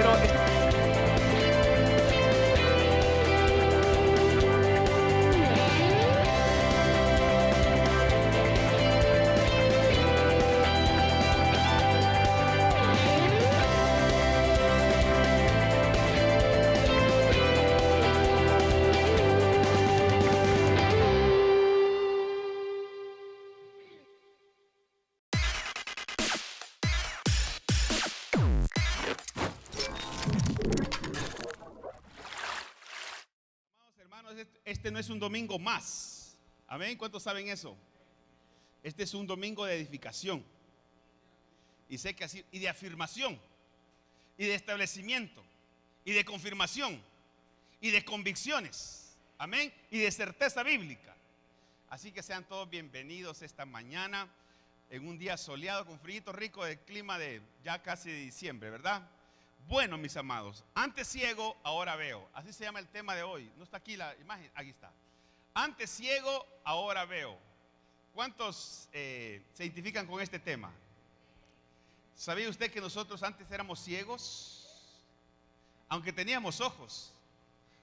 quiero... Hermanos, este no es un domingo más. Amén. ¿Cuántos saben eso? Este es un domingo de edificación. Y sé que así, y de afirmación, y de establecimiento, y de confirmación, y de convicciones. Amén. Y de certeza bíblica. Así que sean todos bienvenidos esta mañana en un día soleado con frío rico de clima de ya casi de diciembre, ¿verdad? Bueno, mis amados, antes ciego, ahora veo. Así se llama el tema de hoy. No está aquí la imagen, aquí está. Antes ciego, ahora veo. ¿Cuántos se identifican con este tema? ¿Sabía usted que nosotros antes éramos ciegos? Aunque teníamos ojos.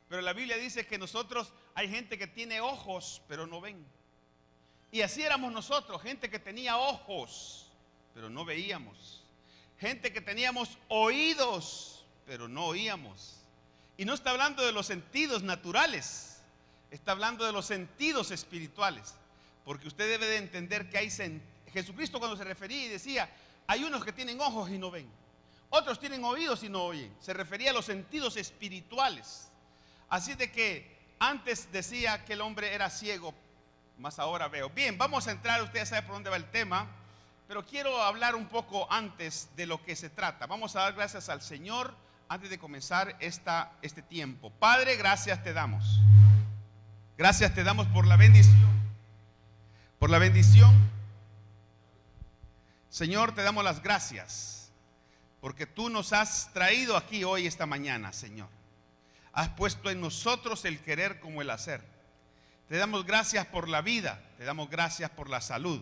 Pero la Biblia dice que nosotros, hay gente que tiene ojos, pero no ven. Y así éramos nosotros, gente que tenía ojos, pero no veíamos. Gente que teníamos oídos, pero no oíamos. Y no está hablando de los sentidos naturales, está hablando de los sentidos espirituales. Porque usted debe de entender que hay Jesucristo cuando se refería y decía, hay unos que tienen ojos y no ven, otros tienen oídos y no oyen. Se refería a los sentidos espirituales. Así de que antes decía que el hombre era ciego, mas ahora veo. Bien, vamos a entrar, usted ya sabe por dónde va el tema. Pero quiero hablar un poco antes de lo que se trata. Vamos a dar gracias al Señor antes de comenzar este tiempo. Padre, gracias te damos. Gracias te damos por la bendición. Por la bendición. Señor, te damos las gracias. Porque tú nos has traído aquí hoy, esta mañana, Señor. Has puesto en nosotros el querer como el hacer. Te damos gracias por la vida. Te damos gracias por la salud.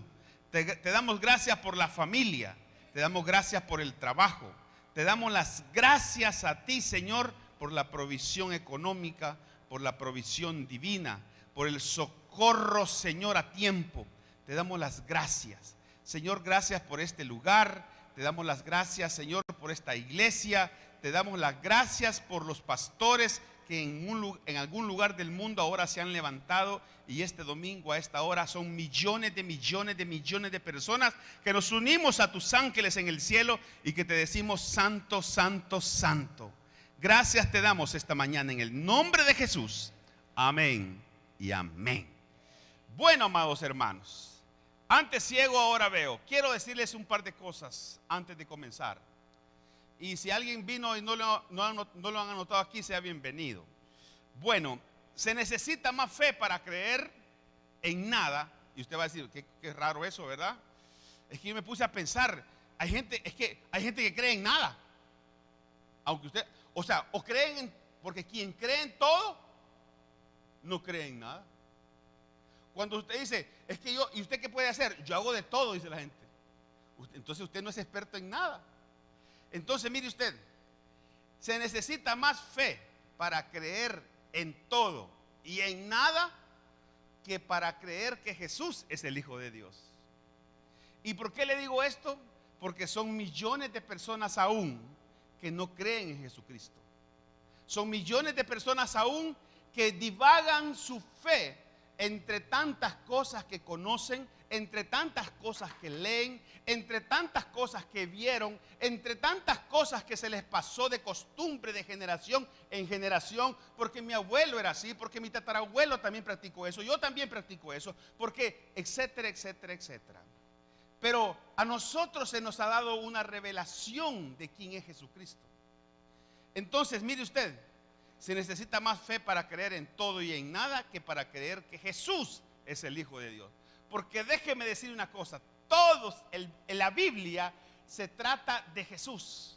Te damos gracias por la familia, te damos gracias por el trabajo, te damos las gracias a ti, Señor, por la provisión económica, por la provisión divina, por el socorro, Señor, a tiempo. Te damos las gracias, Señor, gracias por este lugar, te damos las gracias, Señor, por esta iglesia, te damos las gracias por los pastores que en algún lugar del mundo ahora se han levantado, y este domingo a esta hora son millones de personas que nos unimos a tus ángeles en el cielo y que te decimos santo, santo, santo. Gracias te damos esta mañana en el nombre de Jesús. Amén y amén. Bueno, amados hermanos, antes ciego, ahora veo. Quiero decirles un par de cosas antes de comenzar. Y si alguien vino y no lo han anotado aquí, sea bienvenido. Bueno, se necesita más fe para creer en nada. Y usted va a decir, qué raro eso, ¿verdad? Es que yo me puse a pensar, hay gente que cree en nada. Aunque usted, o creen en, porque quien cree en todo, no cree en nada. Cuando usted dice, es que ¿y usted qué puede hacer? Yo hago de todo, dice la gente. Entonces usted no es experto en nada. Entonces mire usted, se necesita más fe para creer en todo y en nada que para creer que Jesús es el Hijo de Dios. ¿Y por qué le digo esto? Porque son millones de personas aún que no creen en Jesucristo. Son millones de personas aún que divagan su fe entre tantas cosas que conocen, entre tantas cosas que leen, entre tantas cosas que vieron, entre tantas cosas que se les pasó de costumbre de generación en generación, porque mi abuelo era así, porque mi tatarabuelo también practicó eso, yo también practico eso, porque etcétera, etcétera, etcétera. Pero a nosotros se nos ha dado una revelación de quién es Jesucristo. Entonces, mire usted, se necesita más fe para creer en todo y en nada que para creer que Jesús es el Hijo de Dios. Porque déjeme decir una cosa, en la Biblia se trata de Jesús.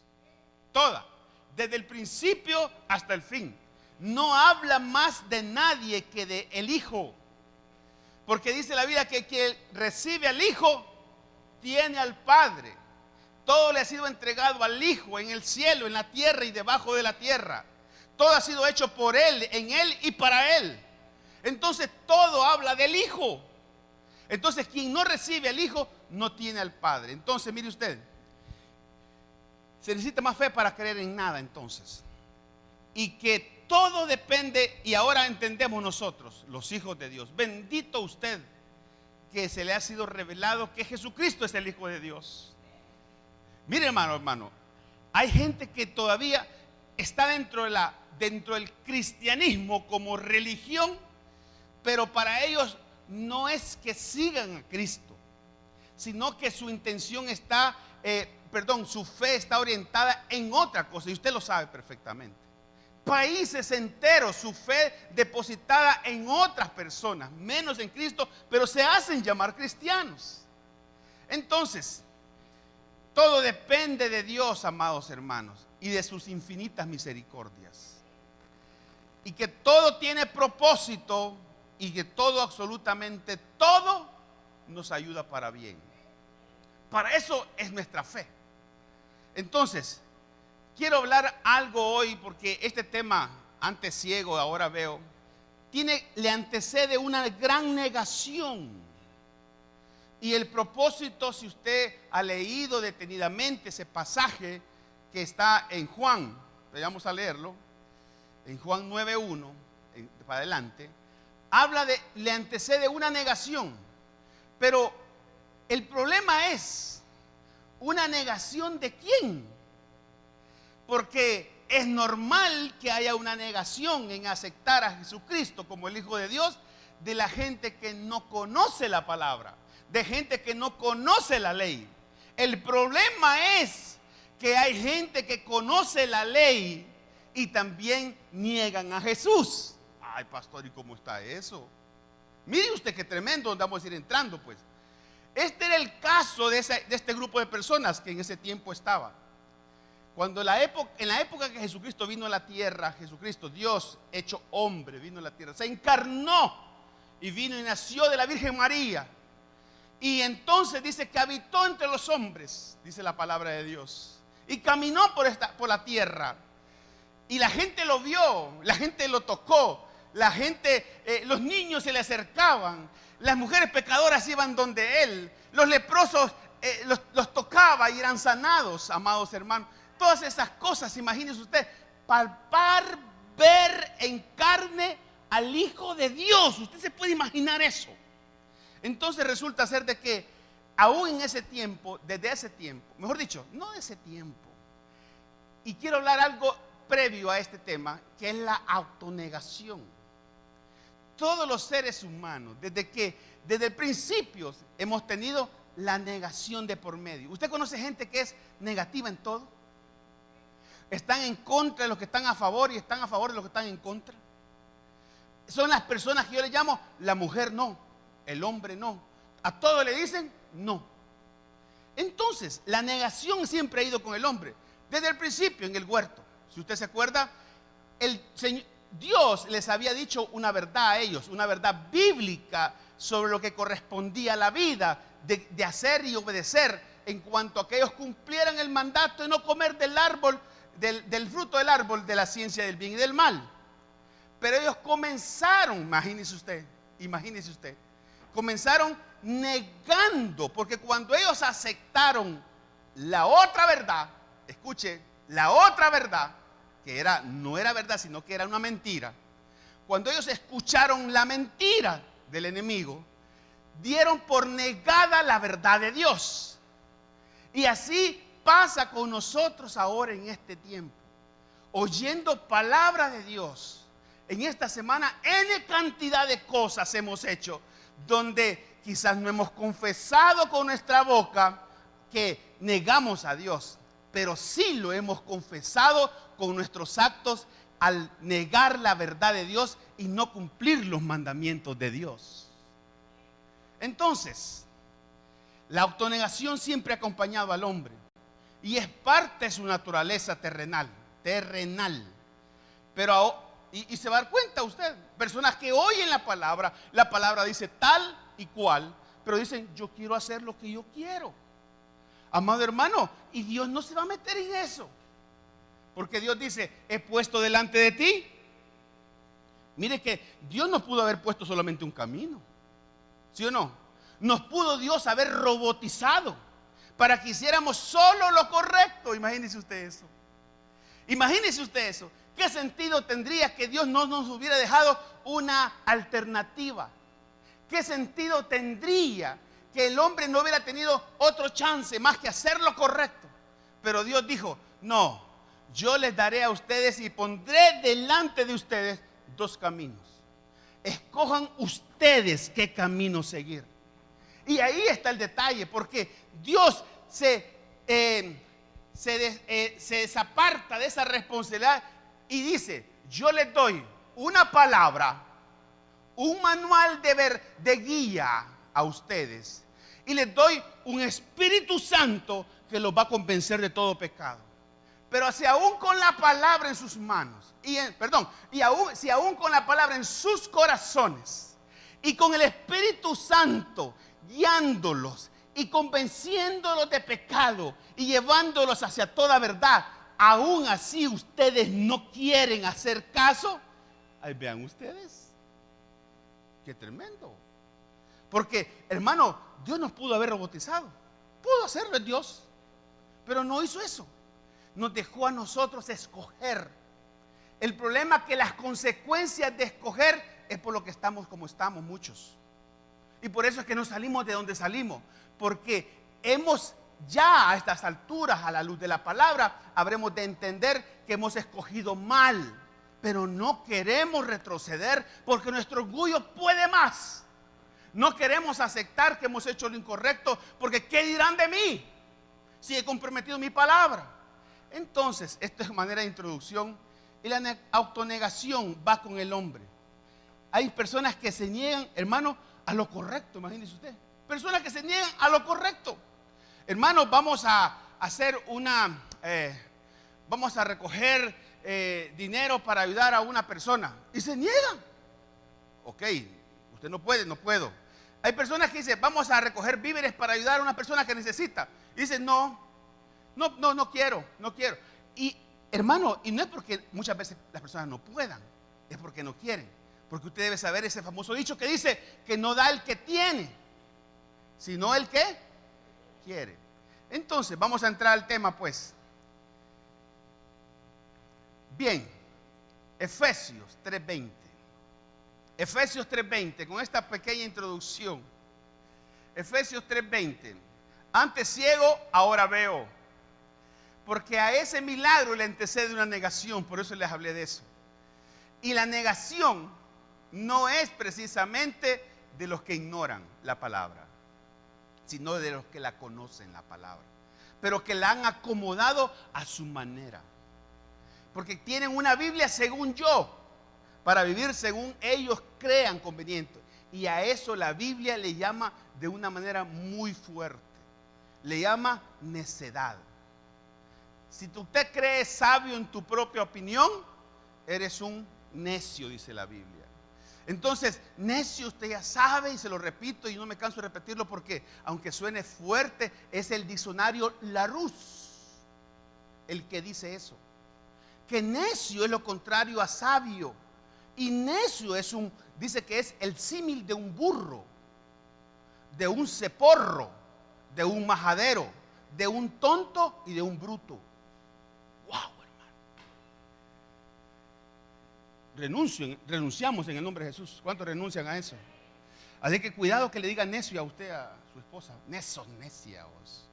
Toda, desde el principio hasta el fin. No habla más de nadie que de el Hijo. Porque dice la Biblia que quien recibe al Hijo tiene al Padre. todo le ha sido entregado al Hijo en el cielo, en la tierra y debajo de la tierra. Todo ha sido hecho por Él, en Él y para Él. Entonces todo habla del Hijo. Entonces quien no recibe al Hijo no tiene al Padre. Entonces mire usted, se necesita más fe para creer en nada entonces. Y que todo depende, y ahora entendemos nosotros, los hijos de Dios. Bendito usted que se le ha sido revelado que Jesucristo es el Hijo de Dios. Mire hermano, hay gente que todavía está dentro del cristianismo como religión, pero para ellos no es que sigan a Cristo, sino que su intención está, su fe está orientada en otra cosa, y usted lo sabe perfectamente. Países enteros, su fe depositada en otras personas, menos en Cristo, pero se hacen llamar cristianos. Entonces, todo depende de Dios, amados hermanos, y de sus infinitas misericordias. Y que todo tiene propósito y que todo, absolutamente todo, nos ayuda para bien. Para eso es nuestra fe. Entonces, quiero hablar algo hoy porque este tema, antes ciego, ahora veo, le antecede una gran negación. Y el propósito, si usted ha leído detenidamente ese pasaje que está en Juan, vamos a leerlo, en Juan 9:1, para adelante, le antecede una negación. Pero el problema es, ¿una negación de quién? Porque es normal que haya una negación en aceptar a Jesucristo como el Hijo de Dios de la gente que no conoce la palabra, de gente que no conoce la ley. El problema es que hay gente que conoce la ley y también niegan a Jesús. Ay, pastor, ¿y cómo está eso? Mire usted qué tremendo donde vamos a ir entrando, pues. Este era el caso de este grupo de personas que en ese tiempo estaba. Cuando en la época que Jesucristo vino a la tierra, Jesucristo, Dios hecho hombre, vino a la tierra, se encarnó y vino y nació de la Virgen María. Y entonces dice que habitó entre los hombres, dice la palabra de Dios, y caminó por la tierra. Y la gente lo vio, la gente lo tocó, los niños se le acercaban, las mujeres pecadoras iban donde él, los leprosos los tocaba y eran sanados, amados hermanos. Todas esas cosas, imagínese usted, palpar, ver en carne al Hijo de Dios. Usted se puede imaginar eso. Entonces resulta ser de que aún en ese tiempo, desde ese tiempo, mejor dicho, no de ese tiempo, y quiero hablar algo previo a este tema, que es la autonegación. Todos los seres humanos, desde el principio, hemos tenido la negación de por medio. ¿Usted conoce gente que es negativa en todo? Están en contra de los que están a favor y están a favor de los que están en contra. Son las personas que yo le llamo la mujer no, el hombre no. A todo le dicen no. Entonces, la negación siempre ha ido con el hombre. Desde el principio en el huerto. Si usted se acuerda, Dios les había dicho una verdad a ellos, una verdad bíblica sobre lo que correspondía a la vida de hacer y obedecer en cuanto a que ellos cumplieran el mandato de no comer del árbol, del fruto del árbol de la ciencia del bien y del mal. Pero ellos comenzaron, imagínese usted, comenzaron negando, porque cuando ellos aceptaron la otra verdad, escuche, la otra verdad, que no era verdad, sino que era una mentira. Cuando ellos escucharon la mentira del enemigo, dieron por negada la verdad de Dios. Y así pasa con nosotros ahora en este tiempo. Oyendo palabra de Dios. En esta semana, N cantidad de cosas hemos hecho, donde quizás no hemos confesado con nuestra boca que negamos a Dios, pero sí lo hemos confesado con nuestros actos al negar la verdad de Dios y no cumplir los mandamientos de Dios. Entonces, la autonegación siempre ha acompañado al hombre y es parte de su naturaleza terrenal. Pero, y se va a dar cuenta usted, personas que oyen la palabra dice tal y cual, pero dicen, yo quiero hacer lo que yo quiero. Amado hermano, y Dios no se va a meter en eso. Porque Dios dice, he puesto delante de ti. Mire que Dios nos pudo haber puesto solamente un camino. ¿Sí o no? Nos pudo Dios haber robotizado para que hiciéramos solo lo correcto. Imagínese usted eso. Imagínese usted eso. ¿Qué sentido tendría que Dios no nos hubiera dejado una alternativa? ¿Qué sentido tendría que el hombre no hubiera tenido otro chance más que hacer lo correcto? Pero Dios dijo, no, yo les daré a ustedes y pondré delante de ustedes dos caminos. Escojan ustedes qué camino seguir. Y ahí está el detalle, porque Dios se desaparta de esa responsabilidad y dice, yo les doy una palabra, un manual de guía a ustedes, y les doy un Espíritu Santo que los va a convencer de todo pecado. Pero si aún con la palabra en sus manos, si aún con la palabra en sus corazones, y con el Espíritu Santo guiándolos y convenciéndolos de pecado y llevándolos hacia toda verdad, aún así ustedes no quieren hacer caso, ahí vean ustedes, qué tremendo. Porque, hermano, Dios nos pudo haber robotizado, pudo hacerlo en Dios, pero no hizo eso. Nos dejó a nosotros escoger. El problema es que las consecuencias de escoger es por lo que estamos como estamos muchos. Y por eso es que no salimos de donde salimos, porque hemos ya a estas alturas, a la luz de la palabra, habremos de entender que hemos escogido mal, pero no queremos retroceder porque nuestro orgullo puede más. No queremos aceptar que hemos hecho lo incorrecto, porque ¿qué dirán de mí si he comprometido mi palabra? Entonces, esto es manera de introducción, y la autonegación va con el hombre. Hay personas que se niegan, hermano, a lo correcto, imagínese usted. Personas que se niegan a lo correcto. Hermanos, vamos a hacer vamos a recoger dinero para ayudar a una persona, y se niegan. Ok, usted no puede, no puedo. Hay personas que dicen, vamos a recoger víveres para ayudar a una persona que necesita, y dicen, no quiero. Y hermano, y no es porque muchas veces las personas no puedan, es porque no quieren. Porque usted debe saber ese famoso dicho que dice que no da el que tiene, sino el que quiere. Entonces, vamos a entrar al tema, pues. Bien, Efesios 3:20. Efesios 3:20, con esta pequeña introducción. Efesios 3:20. Antes ciego, ahora veo. Porque a ese milagro le antecede una negación, por eso les hablé de eso. Y la negación no es precisamente de los que ignoran la palabra, sino de los que la conocen la palabra, pero que la han acomodado a su manera. Porque tienen una Biblia según yo, para vivir según ellos crean conveniente. Y a eso la Biblia le llama de una manera muy fuerte. Le llama necedad. Si usted cree sabio en tu propia opinión, eres un necio, dice la Biblia. Entonces, necio usted ya sabe, y se lo repito y no me canso de repetirlo porque aunque suene fuerte, es el diccionario Larousse el que dice eso. Que necio es lo contrario a sabio. Y necio dice que es el símil de un burro, de un ceporro, de un majadero, de un tonto y de un bruto. ¡Wow! Renunciamos en el nombre de Jesús. ¿Cuántos renuncian a eso? Así que cuidado que le diga necio a usted, a su esposa. Sos necia vos.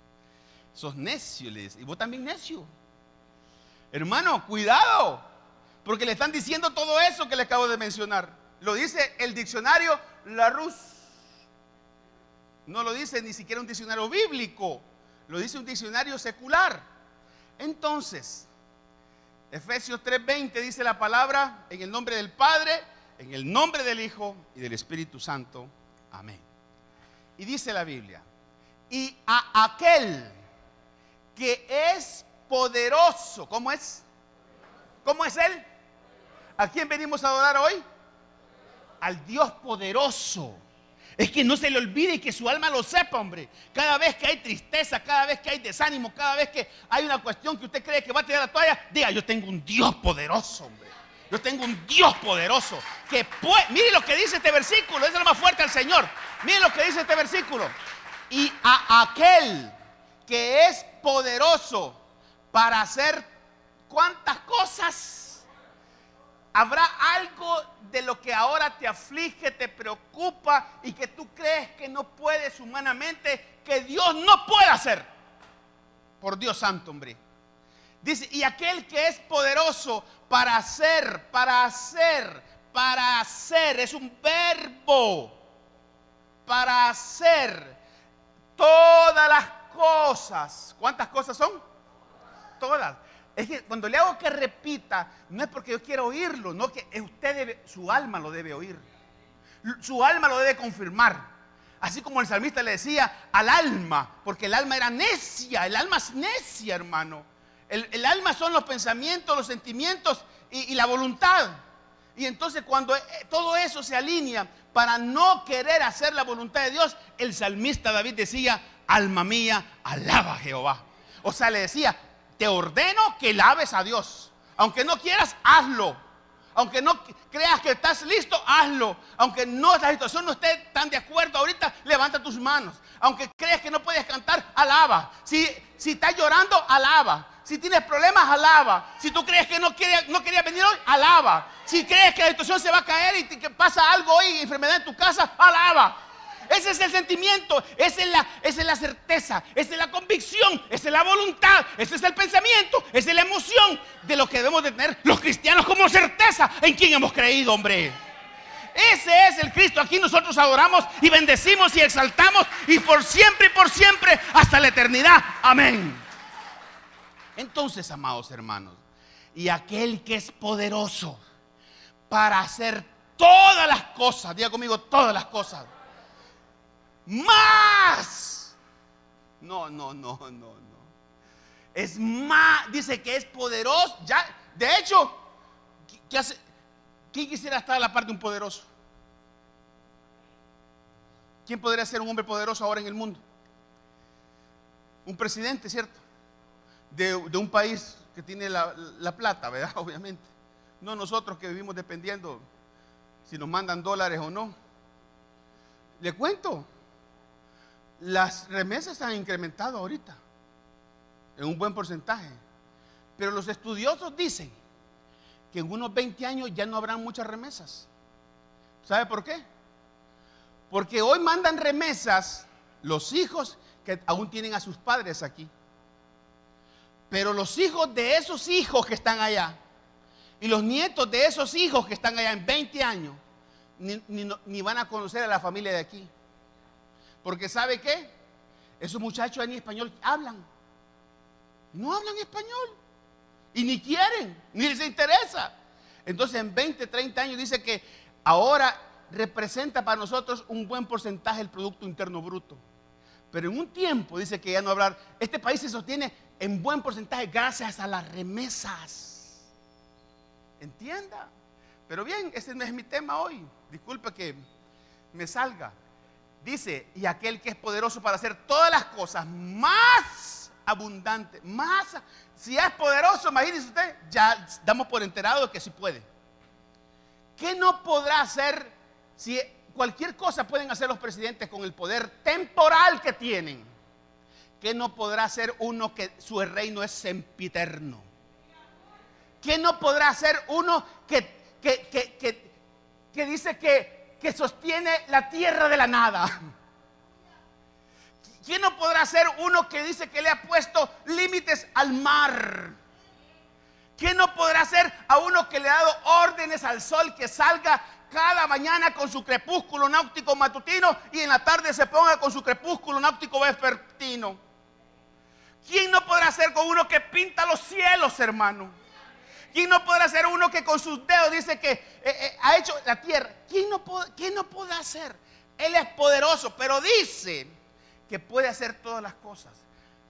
Sos necio, le dice. Y vos también necio. Hermano, cuidado. Porque le están diciendo todo eso que le acabo de mencionar. Lo dice el diccionario Larousse. No lo dice ni siquiera un diccionario bíblico. Lo dice un diccionario secular. Entonces, Efesios 3:20 dice la palabra: en el nombre del Padre, en el nombre del Hijo y del Espíritu Santo. Amén. Y dice la Biblia: y a aquel que es poderoso. ¿Cómo es? ¿Cómo es Él? ¿A quién venimos a adorar hoy? Al Dios poderoso. Es que no se le olvide y que su alma lo sepa, hombre. Cada vez que hay tristeza, cada vez que hay desánimo, cada vez que hay una cuestión que usted cree que va a tirar la toalla, diga: yo tengo un Dios poderoso, hombre. Yo tengo un Dios poderoso que puede. Mire lo que dice este versículo, es lo más fuerte al Señor. Mire lo que dice este versículo. Y a aquel que es poderoso para hacer ¿cuántas cosas? ¿Habrá algo de lo que ahora te aflige, te preocupa y que tú crees que no puedes humanamente, que Dios no puede hacer? Por Dios santo, hombre. Dice: y aquel que es poderoso para hacer, es un verbo, para hacer todas las cosas. ¿Cuántas cosas son? Todas. Es que cuando le hago que repita, no es porque yo quiera oírlo, no, que usted debe, su alma lo debe oír. Su alma lo debe confirmar. Así como el salmista le decía al alma, porque el alma era necia, el alma es necia, hermano. El alma son los pensamientos, los sentimientos y la voluntad. Y entonces cuando todo eso se alinea para no querer hacer la voluntad de Dios, el salmista David decía: alma mía, alaba a Jehová. O sea, le decía: te ordeno que alabes a Dios. Aunque no quieras, hazlo. Aunque no creas que estás listo, hazlo. Aunque no, la situación no esté tan de acuerdo ahorita, levanta tus manos. Aunque creas que no puedes cantar, alaba. Si estás llorando, alaba. Si tienes problemas, alaba. Si tú crees que no querías venir hoy, alaba. Si crees que la situación se va a caer y que pasa algo hoy, enfermedad en tu casa, alaba. Ese es el sentimiento, esa es la certeza, esa es la convicción, esa es la voluntad, ese es el pensamiento, esa es la emoción de lo que debemos de tener los cristianos como certeza en quien hemos creído, hombre. Ese es el Cristo. Aquí nosotros adoramos y bendecimos y exaltamos, y por siempre hasta la eternidad. Amén. Entonces, amados hermanos, y aquel que es poderoso para hacer todas las cosas, diga conmigo, todas las cosas, más. No. Es más, dice que es poderoso. Ya, de hecho, ¿qué hace? ¿Quién quisiera estar a la par de un poderoso? ¿Quién podría ser un hombre poderoso ahora en el mundo? Un presidente, ¿cierto? De un país que tiene la plata, ¿verdad? Obviamente. No nosotros que vivimos dependiendo si nos mandan dólares o no. Le cuento, las remesas han incrementado ahorita en un buen porcentaje, pero los estudiosos dicen que en unos 20 años ya no habrán muchas remesas. ¿Sabe por qué? Porque hoy mandan remesas los hijos que aún tienen a sus padres aquí, pero los hijos de esos hijos que están allá y los nietos de esos hijos que están allá en 20 años ni van a conocer a la familia de aquí. Porque ¿sabe qué? Esos muchachos ni español hablan. No hablan español. Y ni quieren, ni les interesa. Entonces en 20, 30 años dice que ahora representa para nosotros un buen porcentaje del Producto Interno Bruto. Pero en un tiempo dice que ya no hablar. Este país se sostiene en buen porcentaje gracias a las remesas. Entienda. Pero bien, ese no es mi tema hoy. Disculpe que me salga. Dice: y aquel que es poderoso para hacer todas las cosas más abundante, más. Si es poderoso, imagínese usted, ya damos por enterado de que sí puede. ¿Qué no podrá hacer? Si cualquier cosa pueden hacer los presidentes con el poder temporal que tienen, ¿qué no podrá hacer uno que su reino es sempiterno? ¿Qué no podrá hacer uno que dice que sostiene la tierra de la nada? ¿Quién no podrá ser uno que dice que le ha puesto límites al mar? ¿Quién no podrá ser a uno que le ha dado órdenes al sol que salga cada mañana con su crepúsculo náutico matutino y en la tarde se ponga con su crepúsculo náutico vespertino? ¿Quién no podrá ser con uno que pinta los cielos, hermano? ¿Quién no podrá ser uno que con sus dedos dice que ha hecho la tierra? ¿Quién no podrá hacer? Él es poderoso, pero dice que puede hacer todas las cosas.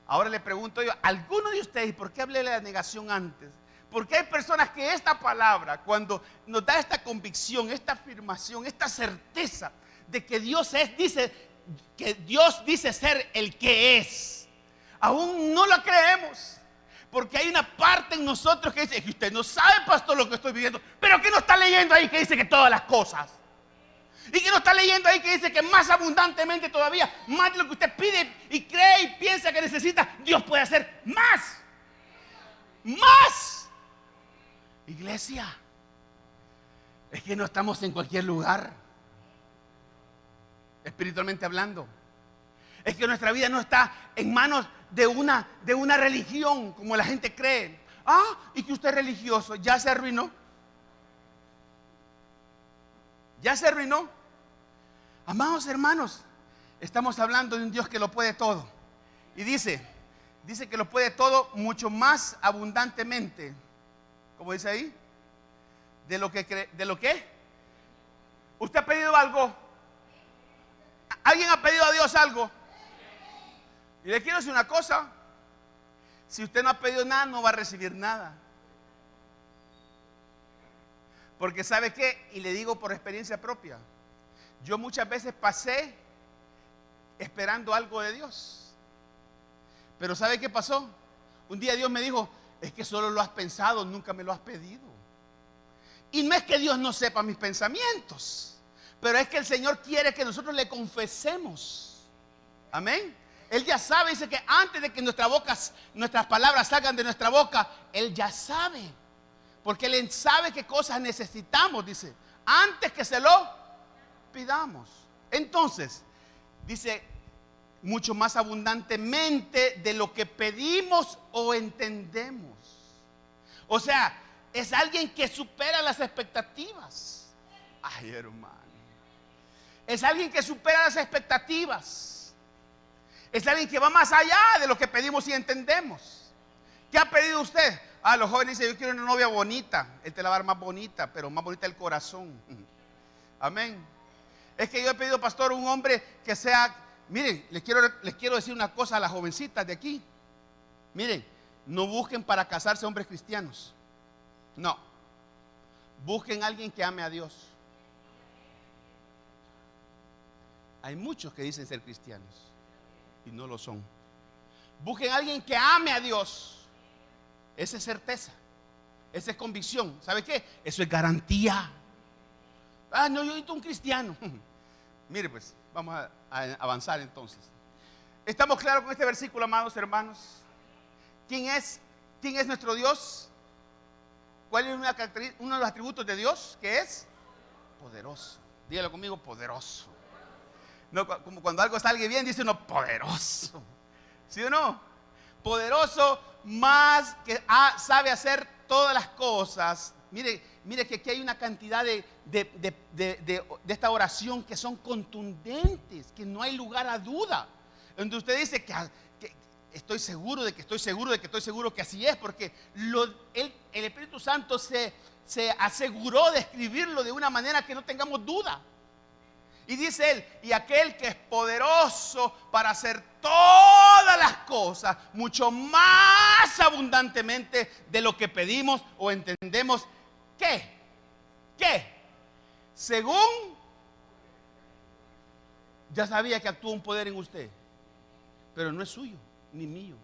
Ahora le pregunto yo, ¿alguno de ustedes, por qué hablé de la negación antes? Porque hay personas que esta palabra, cuando nos da esta convicción, esta afirmación, esta certeza de que Dios dice ser el que es. Aún no lo creemos, porque hay una parte en nosotros que dice que usted no sabe, pastor, lo que estoy viviendo, pero que no está leyendo ahí que dice que todas las cosas, y que no está leyendo ahí que dice que más abundantemente todavía, más de lo que usted pide y cree y piensa que necesita, Dios puede hacer más. Iglesia, es que no estamos en cualquier lugar, espiritualmente hablando. Es que nuestra vida no está en manos de una religión como la gente cree. Y que usted es religioso, ya se arruinó. Ya se arruinó. Amados hermanos, estamos hablando de un Dios que lo puede todo. Y dice que lo puede todo mucho más abundantemente. ¿Cómo dice ahí? ¿De lo que? ¿Usted ha pedido algo? ¿Alguien ha pedido a Dios algo? Y le quiero decir una cosa: si usted no ha pedido nada, no va a recibir nada. Porque ¿sabe qué? Y le digo por experiencia propia, yo muchas veces pasé esperando algo de Dios. Pero ¿sabe qué pasó? Un día Dios me dijo: es que solo lo has pensado, nunca me lo has pedido. Y no es que Dios no sepa mis pensamientos, pero es que el Señor quiere que nosotros le confesemos. Amén. Él ya sabe, dice que antes de que nuestras palabras salgan de nuestra boca, Él ya sabe. Porque Él sabe qué cosas necesitamos, dice, antes que se lo pidamos. Entonces, dice, mucho más abundantemente de lo que pedimos o entendemos. O sea, es alguien que supera las expectativas. Ay, hermano. Es alguien que supera las expectativas. Es alguien que va más allá de lo que pedimos y entendemos. ¿Qué ha pedido usted? Los jóvenes dicen: yo quiero una novia bonita. Él te la va a dar más bonita, pero más bonita el corazón. Amén. Es que yo he pedido, pastor, un hombre que sea... Miren, les quiero decir una cosa a las jovencitas de aquí. Miren, no busquen para casarse hombres cristianos. No. Busquen a alguien que ame a Dios. Hay muchos que dicen ser cristianos y no lo son. Busquen a alguien que ame a Dios. Esa es certeza. Esa es convicción. ¿Sabe qué? Eso es garantía. No, yo necesito un cristiano. Mire pues, vamos a avanzar entonces. ¿Estamos claros con este versículo, amados hermanos? ¿Quién es nuestro Dios? ¿Cuál es uno de los atributos de Dios? Que es poderoso. Dígalo conmigo: poderoso. No, como cuando algo salga bien, dice uno: poderoso. ¿Sí o no? Poderoso, más que sabe hacer todas las cosas. Mire que aquí hay una cantidad de esta oración que son contundentes, que no hay lugar a duda. Donde usted dice que estoy seguro de que así es, porque el Espíritu Santo se aseguró de escribirlo de una manera que no tengamos duda. Y dice él: y aquel que es poderoso para hacer todas las cosas mucho más abundantemente de lo que pedimos o entendemos. ¿Qué? Según, ya sabía que actúa un poder en usted, pero no es suyo ni mío.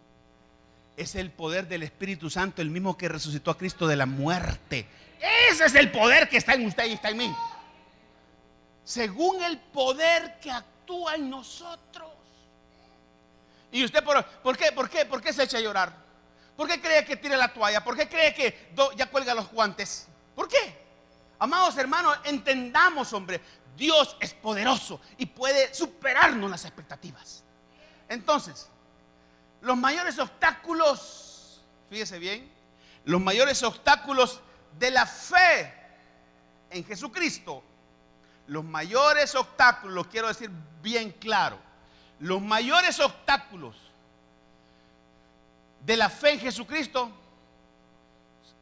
Es el poder del Espíritu Santo, el mismo que resucitó a Cristo de la muerte. Ese es el poder que está en usted y está en mí. Según el poder que actúa en nosotros. ¿Y usted por qué se echa a llorar? ¿Por qué cree que tira la toalla? ¿Por qué cree que ya cuelga los guantes? ¿Por qué? Amados hermanos, entendamos, hombre, Dios es poderoso y puede superarnos las expectativas. Entonces, los mayores obstáculos, fíjese bien, los mayores obstáculos de la fe en Jesucristo, los mayores obstáculos, lo quiero decir bien claro, los mayores obstáculos de la fe en Jesucristo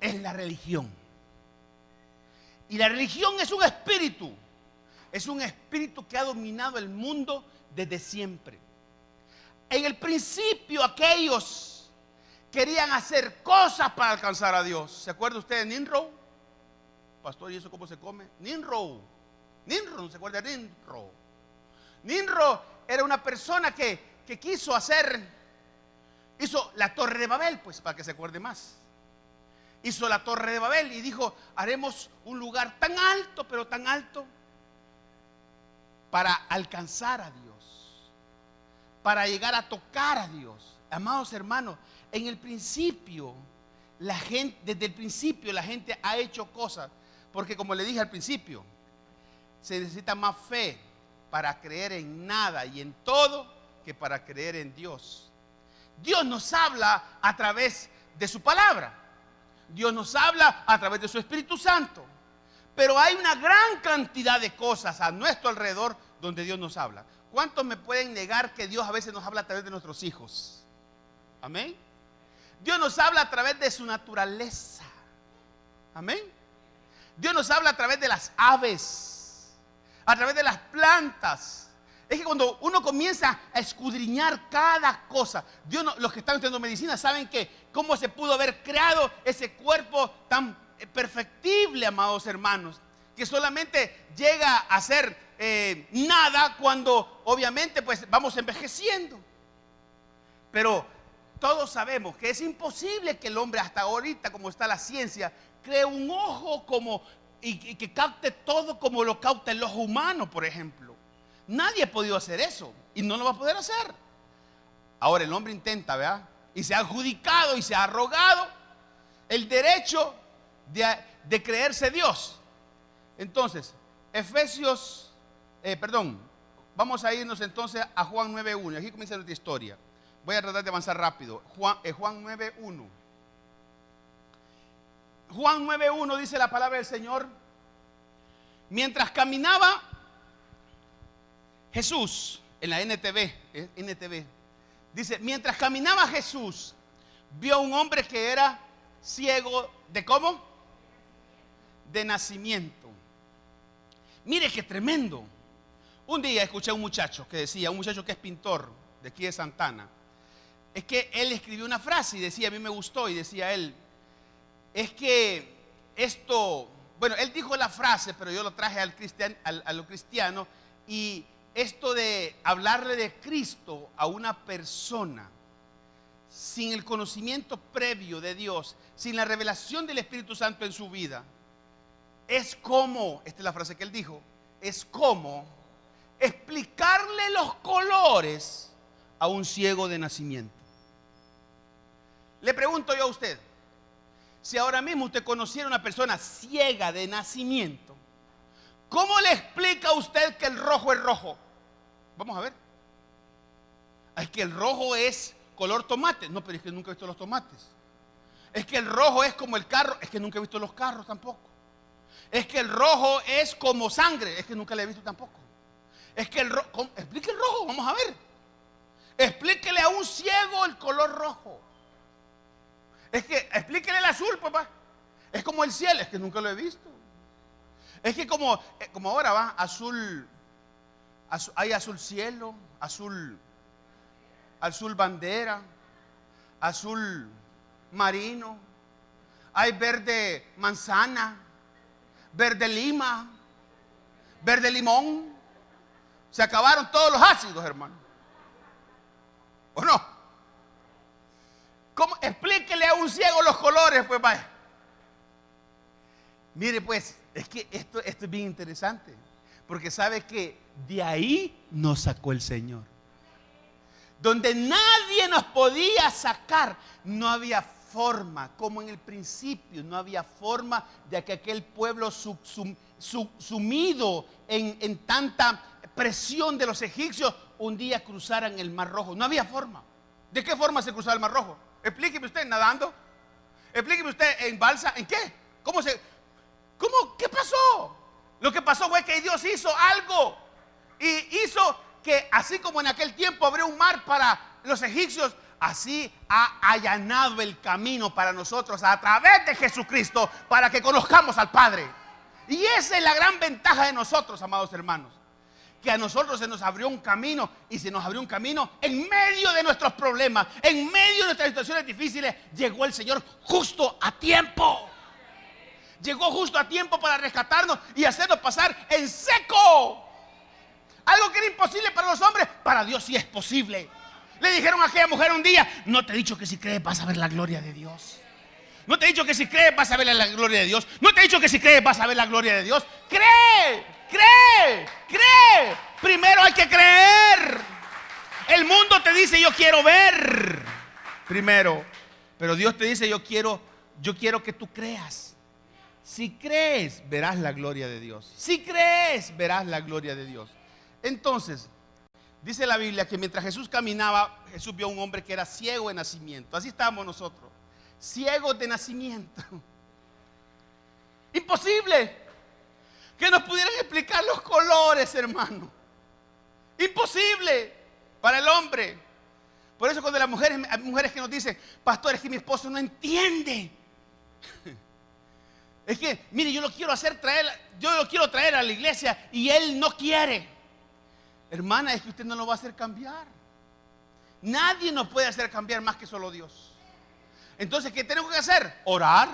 es la religión. Y la religión es un espíritu que ha dominado el mundo desde siempre. En el principio aquellos querían hacer cosas para alcanzar a Dios. ¿Se acuerda usted de Nimrod? Pastor, ¿y eso cómo se come? Nimrod, ¿no se acuerda de Nimrod? Nimrod era una persona que hizo la Torre de Babel, pues para que se acuerde más. Hizo la Torre de Babel y dijo: haremos un lugar tan alto, pero tan alto, para alcanzar a Dios, para llegar a tocar a Dios. Amados hermanos, en el principio, desde el principio la gente ha hecho cosas, porque como le dije al principio, se necesita más fe para creer en nada y en todo que para creer en Dios. Dios nos habla a través de su palabra. Dios nos habla a través de su Espíritu Santo. Pero hay una gran cantidad de cosas a nuestro alrededor donde Dios nos habla. ¿Cuántos me pueden negar que Dios a veces nos habla a través de nuestros hijos? Amén. Dios nos habla a través de su naturaleza. Amén. Dios nos habla a través de las aves, a través de las plantas. Es que cuando uno comienza a escudriñar cada cosa, los que están estudiando medicina saben que cómo se pudo haber creado ese cuerpo tan perfectible, amados hermanos, que solamente llega a ser nada cuando obviamente pues vamos envejeciendo. Pero todos sabemos que es imposible que el hombre hasta ahorita, como está la ciencia, cree un ojo y que capte todo como lo capta el ojo humano, por ejemplo. Nadie ha podido hacer eso y no lo va a poder hacer. Ahora el hombre intenta, ¿verdad? Y se ha adjudicado y se ha arrogado el derecho de creerse Dios. Entonces, vamos a irnos entonces a Juan 9:1. Aquí comienza nuestra historia. Voy a tratar de avanzar rápido. Juan 9:1. Juan 9:1 dice la palabra del Señor: mientras caminaba Jesús, en la NTV, dice: mientras caminaba Jesús, vio a un hombre que era ciego de ¿cómo? De nacimiento. Mire qué tremendo. Un día escuché a un muchacho que decía, un muchacho que es pintor de aquí de Santana, es que él escribió una frase y decía, a mí me gustó, y decía él, es que esto, bueno, él dijo la frase, pero yo lo traje a lo cristiano, y esto de hablarle de Cristo a una persona sin el conocimiento previo de Dios, sin la revelación del Espíritu Santo en su vida, es como, esta es la frase que él dijo, es como explicarle los colores a un ciego de nacimiento. Le pregunto yo a usted, si ahora mismo usted conociera a una persona ciega de nacimiento, ¿cómo le explica a usted que el rojo es rojo? Vamos a ver. Es que el rojo es color tomate. No, pero es que nunca he visto los tomates. Es que el rojo es como el carro. Es que nunca he visto los carros tampoco. Es que el rojo es como sangre. Es que nunca le he visto tampoco. Es que el rojo, explique el rojo, vamos a ver. Explíquele a un ciego el color rojo. Es que explíquele el azul, papá. Es como el cielo. Es que nunca lo he visto. Es que como ahora va, azul, hay azul cielo, azul bandera, azul marino, hay verde manzana, verde lima, verde limón. Se acabaron todos los ácidos, hermano. ¿O no? ¿Cómo? Explíquele a un ciego los colores, pues vaya. Mire pues, es que esto es bien interesante, porque sabe que de ahí nos sacó el Señor. Donde nadie nos podía sacar, no había forma, como en el principio, no había forma de que aquel pueblo sumido en tanta presión de los egipcios, un día cruzaran el Mar Rojo. No había forma. ¿De qué forma se cruzaba el Mar Rojo? Explíqueme usted, nadando. Explíqueme usted, en balsa. ¿En qué? ¿Cómo? ¿Qué pasó? Lo que pasó fue que Dios hizo algo y hizo que así como en aquel tiempo abrió un mar para los egipcios, así ha allanado el camino para nosotros a través de Jesucristo para que conozcamos al Padre. Y esa es la gran ventaja de nosotros, amados hermanos, que a nosotros se nos abrió un camino, y se nos abrió un camino en medio de nuestros problemas, en medio de nuestras situaciones difíciles. Llegó el Señor justo a tiempo. Llegó justo a tiempo para rescatarnos y hacernos pasar en seco. Algo que era imposible para los hombres, para Dios sí es posible. Le dijeron a aquella mujer un día: no te he dicho que si crees vas a ver la gloria de Dios. No te he dicho que si crees vas a ver la gloria de Dios. No te he dicho que si crees vas a ver la gloria de Dios. Cree, cree, cree. Primero hay que creer. El mundo te dice: yo quiero ver primero. Pero Dios te dice: yo quiero que tú creas. Si crees, verás la gloria de Dios. Si crees, verás la gloria de Dios. Entonces, dice la Biblia que mientras Jesús caminaba, Jesús vio a un hombre que era ciego de nacimiento. Así estábamos nosotros, ciegos de nacimiento. Imposible que nos pudieran explicar los colores, hermano. Imposible para el hombre. Por eso cuando hay mujeres que nos dicen: pastor, es que mi esposo no entiende. Es que, mire, yo lo quiero traer a la iglesia y él no quiere. Hermana, es que usted no lo va a hacer cambiar. Nadie nos puede hacer cambiar más que solo Dios. Entonces, ¿qué tenemos que hacer? Orar.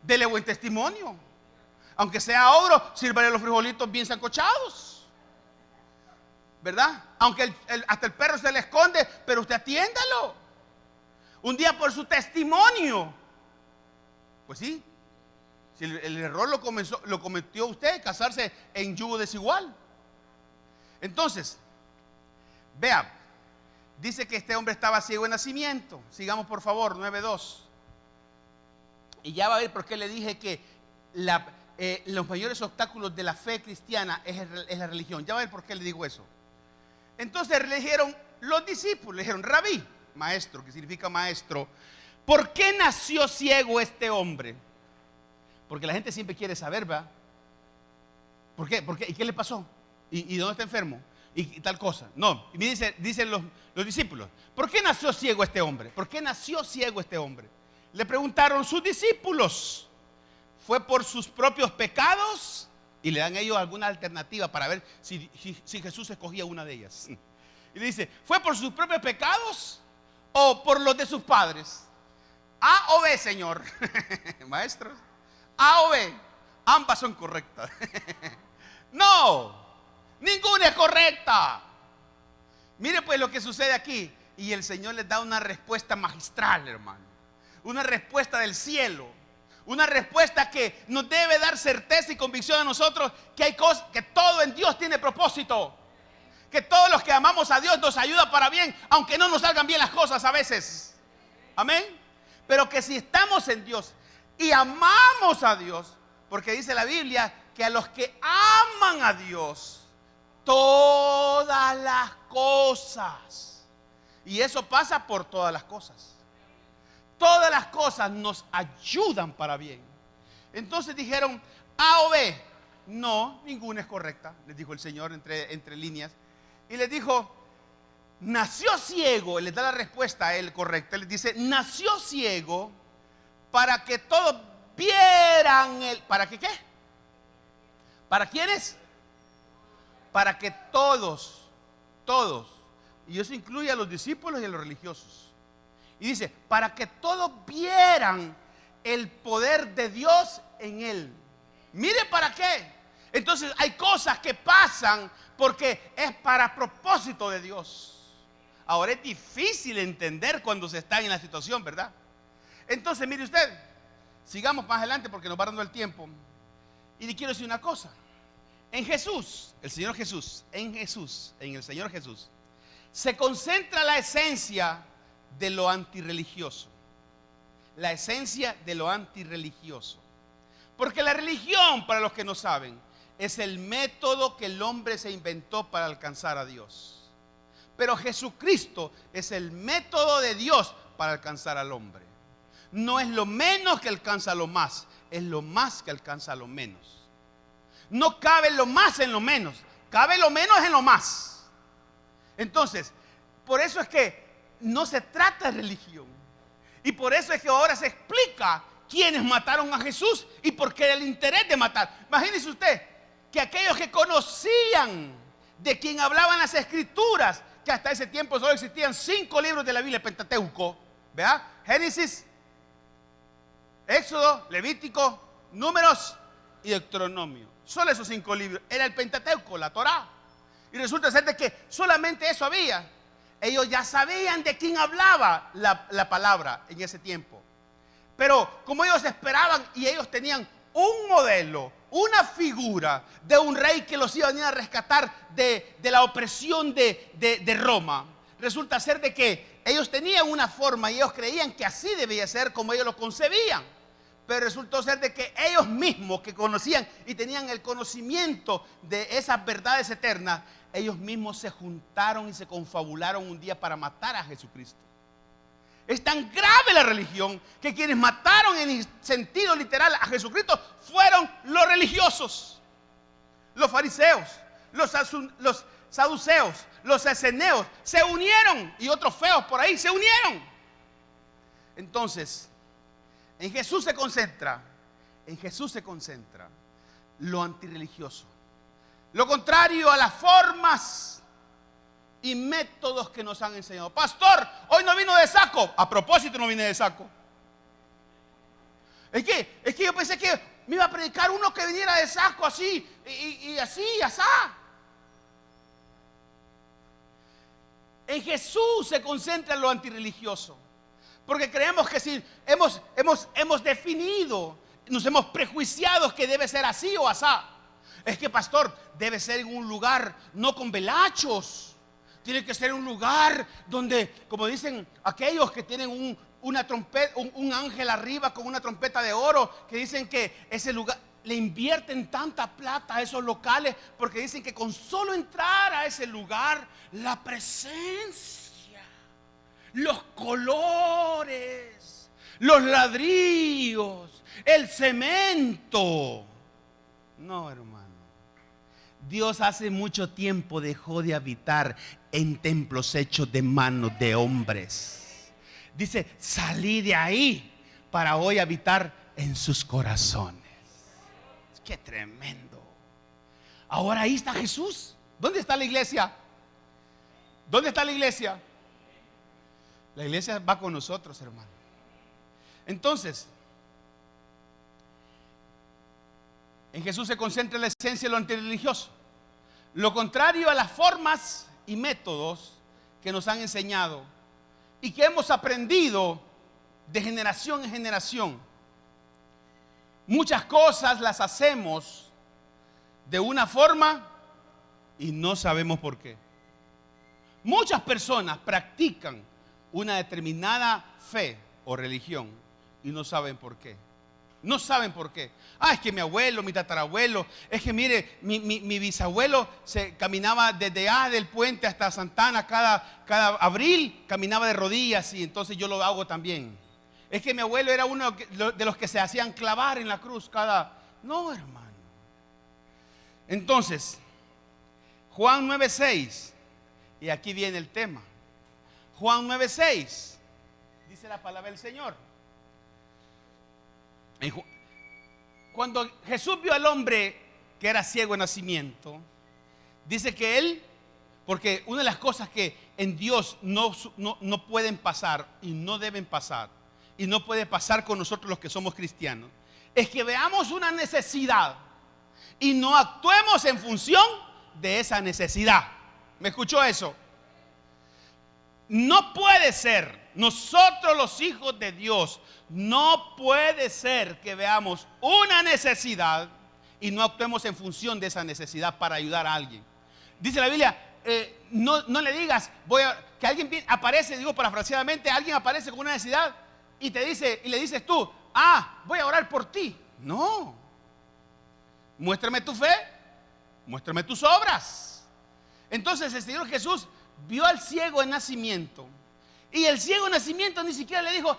Dele buen testimonio. Aunque sea ogro, sírvale los frijolitos bien sancochados, ¿verdad? Aunque hasta el perro se le esconde, pero usted atiéndalo. Un día por su testimonio. Pues sí. Si el error lo cometió usted, casarse en yugo desigual. Entonces, vea, dice que este hombre estaba ciego de nacimiento. Sigamos por favor, 9:2. Y ya va a ver por qué le dije que los mayores obstáculos de la fe cristiana es la religión. Ya va a ver por qué le digo eso. Entonces le dijeron los discípulos, le dijeron: rabí, maestro, que significa maestro, ¿por qué nació ciego este hombre? Porque la gente siempre quiere saber, ¿verdad? ¿Por qué? ¿Y qué le pasó? ¿Y dónde está enfermo? Y tal cosa. No, y dicen los discípulos: ¿por qué nació ciego este hombre? ¿Por qué nació ciego este hombre? Le preguntaron sus discípulos: ¿fue por sus propios pecados? Y le dan ellos alguna alternativa para ver si Jesús escogía una de ellas. Y le dice: ¿fue por sus propios pecados o por los de sus padres? A o B, Señor. Maestros, A o B, ambas son correctas. No, ninguna es correcta. Mire pues lo que sucede aquí. Y el Señor les da una respuesta magistral, hermano. Una respuesta del cielo. Una respuesta que nos debe dar certeza y convicción a nosotros que hay cosas, que todo en Dios tiene propósito. Que todos los que amamos a Dios nos ayuda para bien, aunque no nos salgan bien las cosas a veces. Amén. Pero que si estamos en Dios y amamos a Dios, porque dice la Biblia que a los que aman a Dios, todas las cosas, y eso pasa por todas las cosas. Todas las cosas nos ayudan para bien. Entonces dijeron: A o B. No, ninguna es correcta, les dijo el Señor entre líneas. Y les dijo: nació ciego. Les da la respuesta a él correcta. Les dice: nació ciego para que todos vieran ¿para qué qué? ¿Para quiénes? Para que todos, y eso incluye a los discípulos y a los religiosos. Y dice: para que todos vieran el poder de Dios en él. Mire para qué. Entonces hay cosas que pasan porque es para propósito de Dios. Ahora es difícil entender cuando se está en la situación, ¿verdad? Entonces mire usted, sigamos más adelante porque nos va dando el tiempo. Y le quiero decir una cosa. En Jesús, el Señor Jesús, en el Señor Jesús, se concentra la esencia de lo antirreligioso. La esencia de lo antirreligioso. Porque la religión, para los que no saben, es el método que el hombre se inventó para alcanzar a Dios. Pero Jesucristo es el método de Dios para alcanzar al hombre. No es lo menos que alcanza lo más, es lo más que alcanza lo menos. No cabe lo más en lo menos, cabe lo menos en lo más. Entonces, por eso es que no se trata de religión. Y por eso es que ahora se explica quiénes mataron a Jesús y por qué el interés de matar. Imagínese usted que aquellos que conocían de quien hablaban las escrituras, que hasta ese tiempo solo existían 5 libros de la Biblia, el Pentateuco, ¿verdad? Génesis, Éxodo, Levítico, Números y Deuteronomio. Solo esos 5 libros. Era el Pentateuco, la Torá. Y resulta ser de que solamente eso había. Ellos ya sabían de quién hablaba la palabra en ese tiempo. Pero como ellos esperaban y ellos tenían un modelo, una figura de un rey que los iba a venir a rescatar de la opresión de Roma, resulta ser de que ellos tenían una forma y ellos creían que así debía ser como ellos lo concebían. Pero resultó ser de que ellos mismos que conocían y tenían el conocimiento de esas verdades eternas, ellos mismos se juntaron y se confabularon un día para matar a Jesucristo. Es tan grave la religión que quienes mataron en sentido literal a Jesucristo fueron los religiosos, los fariseos, los saduceos, los esseneos. Se unieron, y otros feos por ahí se unieron. Entonces, en Jesús se concentra lo antirreligioso, lo contrario a las formas y métodos que nos han enseñado. Pastor, hoy no vino de saco. A propósito, no vine de saco. Es que yo pensé que me iba a predicar uno que viniera de saco así y así y así. En Jesús se concentra lo antirreligioso, porque creemos que si hemos definido, nos hemos prejuiciado que debe ser así o asá. Es que, pastor, debe ser en un lugar no con velachos. Tiene que ser un lugar donde, como dicen aquellos que tienen una trompeta, un ángel arriba con una trompeta de oro, que dicen que ese lugar, le invierten tanta plata a esos locales, porque dicen que con solo entrar a ese lugar, la presencia, los colores, los ladrillos, el cemento. No, hermano. Dios hace mucho tiempo dejó de habitar en templos hechos de manos de hombres. Dice, salí de ahí para hoy habitar en sus corazones. ¡Qué tremendo! Ahora ahí está Jesús. ¿Dónde está la iglesia? ¿Dónde está la iglesia? La iglesia va con nosotros, hermano. Entonces, en Jesús se concentra la esencia de lo antirreligioso, lo contrario a las formas y métodos que nos han enseñado y que hemos aprendido de generación en generación. Muchas cosas las hacemos de una forma y no sabemos por qué. Muchas personas practican una determinada fe o religión y no saben por qué. No saben por qué. Es que mi abuelo, mi tatarabuelo, es que mire, mi bisabuelo se caminaba desde del puente hasta Santana cada abril, caminaba de rodillas, y entonces yo lo hago también. Es que mi abuelo era uno de los que se hacían clavar en la cruz No, hermano. Entonces, Juan 9:6, y aquí viene el tema. Juan 9:6, dice la palabra del Señor. Cuando Jesús vio al hombre que era ciego de nacimiento, dice que él, porque una de las cosas que en Dios no pueden pasar y no deben pasar, y no puede pasar con nosotros los que somos cristianos, es que veamos una necesidad y no actuemos en función de esa necesidad. ¿Me escuchó eso? No puede ser, nosotros los hijos de Dios, no puede ser que veamos una necesidad y no actuemos en función de esa necesidad para ayudar a alguien. Dice la Biblia, no le digas, que alguien aparece, digo parafraseadamente, alguien aparece con una necesidad y te dice, y le dices tú, voy a orar por ti. No, muéstrame tu fe, muéstrame tus obras. Entonces el Señor Jesús vio al ciego de nacimiento, y el ciego de nacimiento ni siquiera le dijo,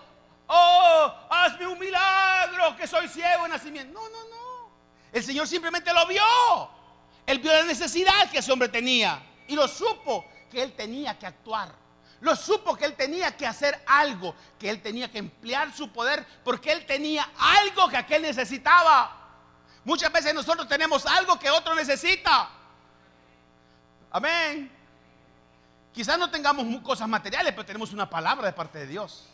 hazme un milagro que soy ciego de nacimiento. No, el Señor simplemente lo vio. Él vio la necesidad que ese hombre tenía y lo supo que él tenía que actuar. Lo supo que él tenía que hacer algo, que él tenía que emplear su poder, porque él tenía algo que aquel necesitaba. Muchas veces nosotros tenemos algo que otro necesita. Amén. Quizás no tengamos cosas materiales, pero tenemos una palabra de parte de Dios.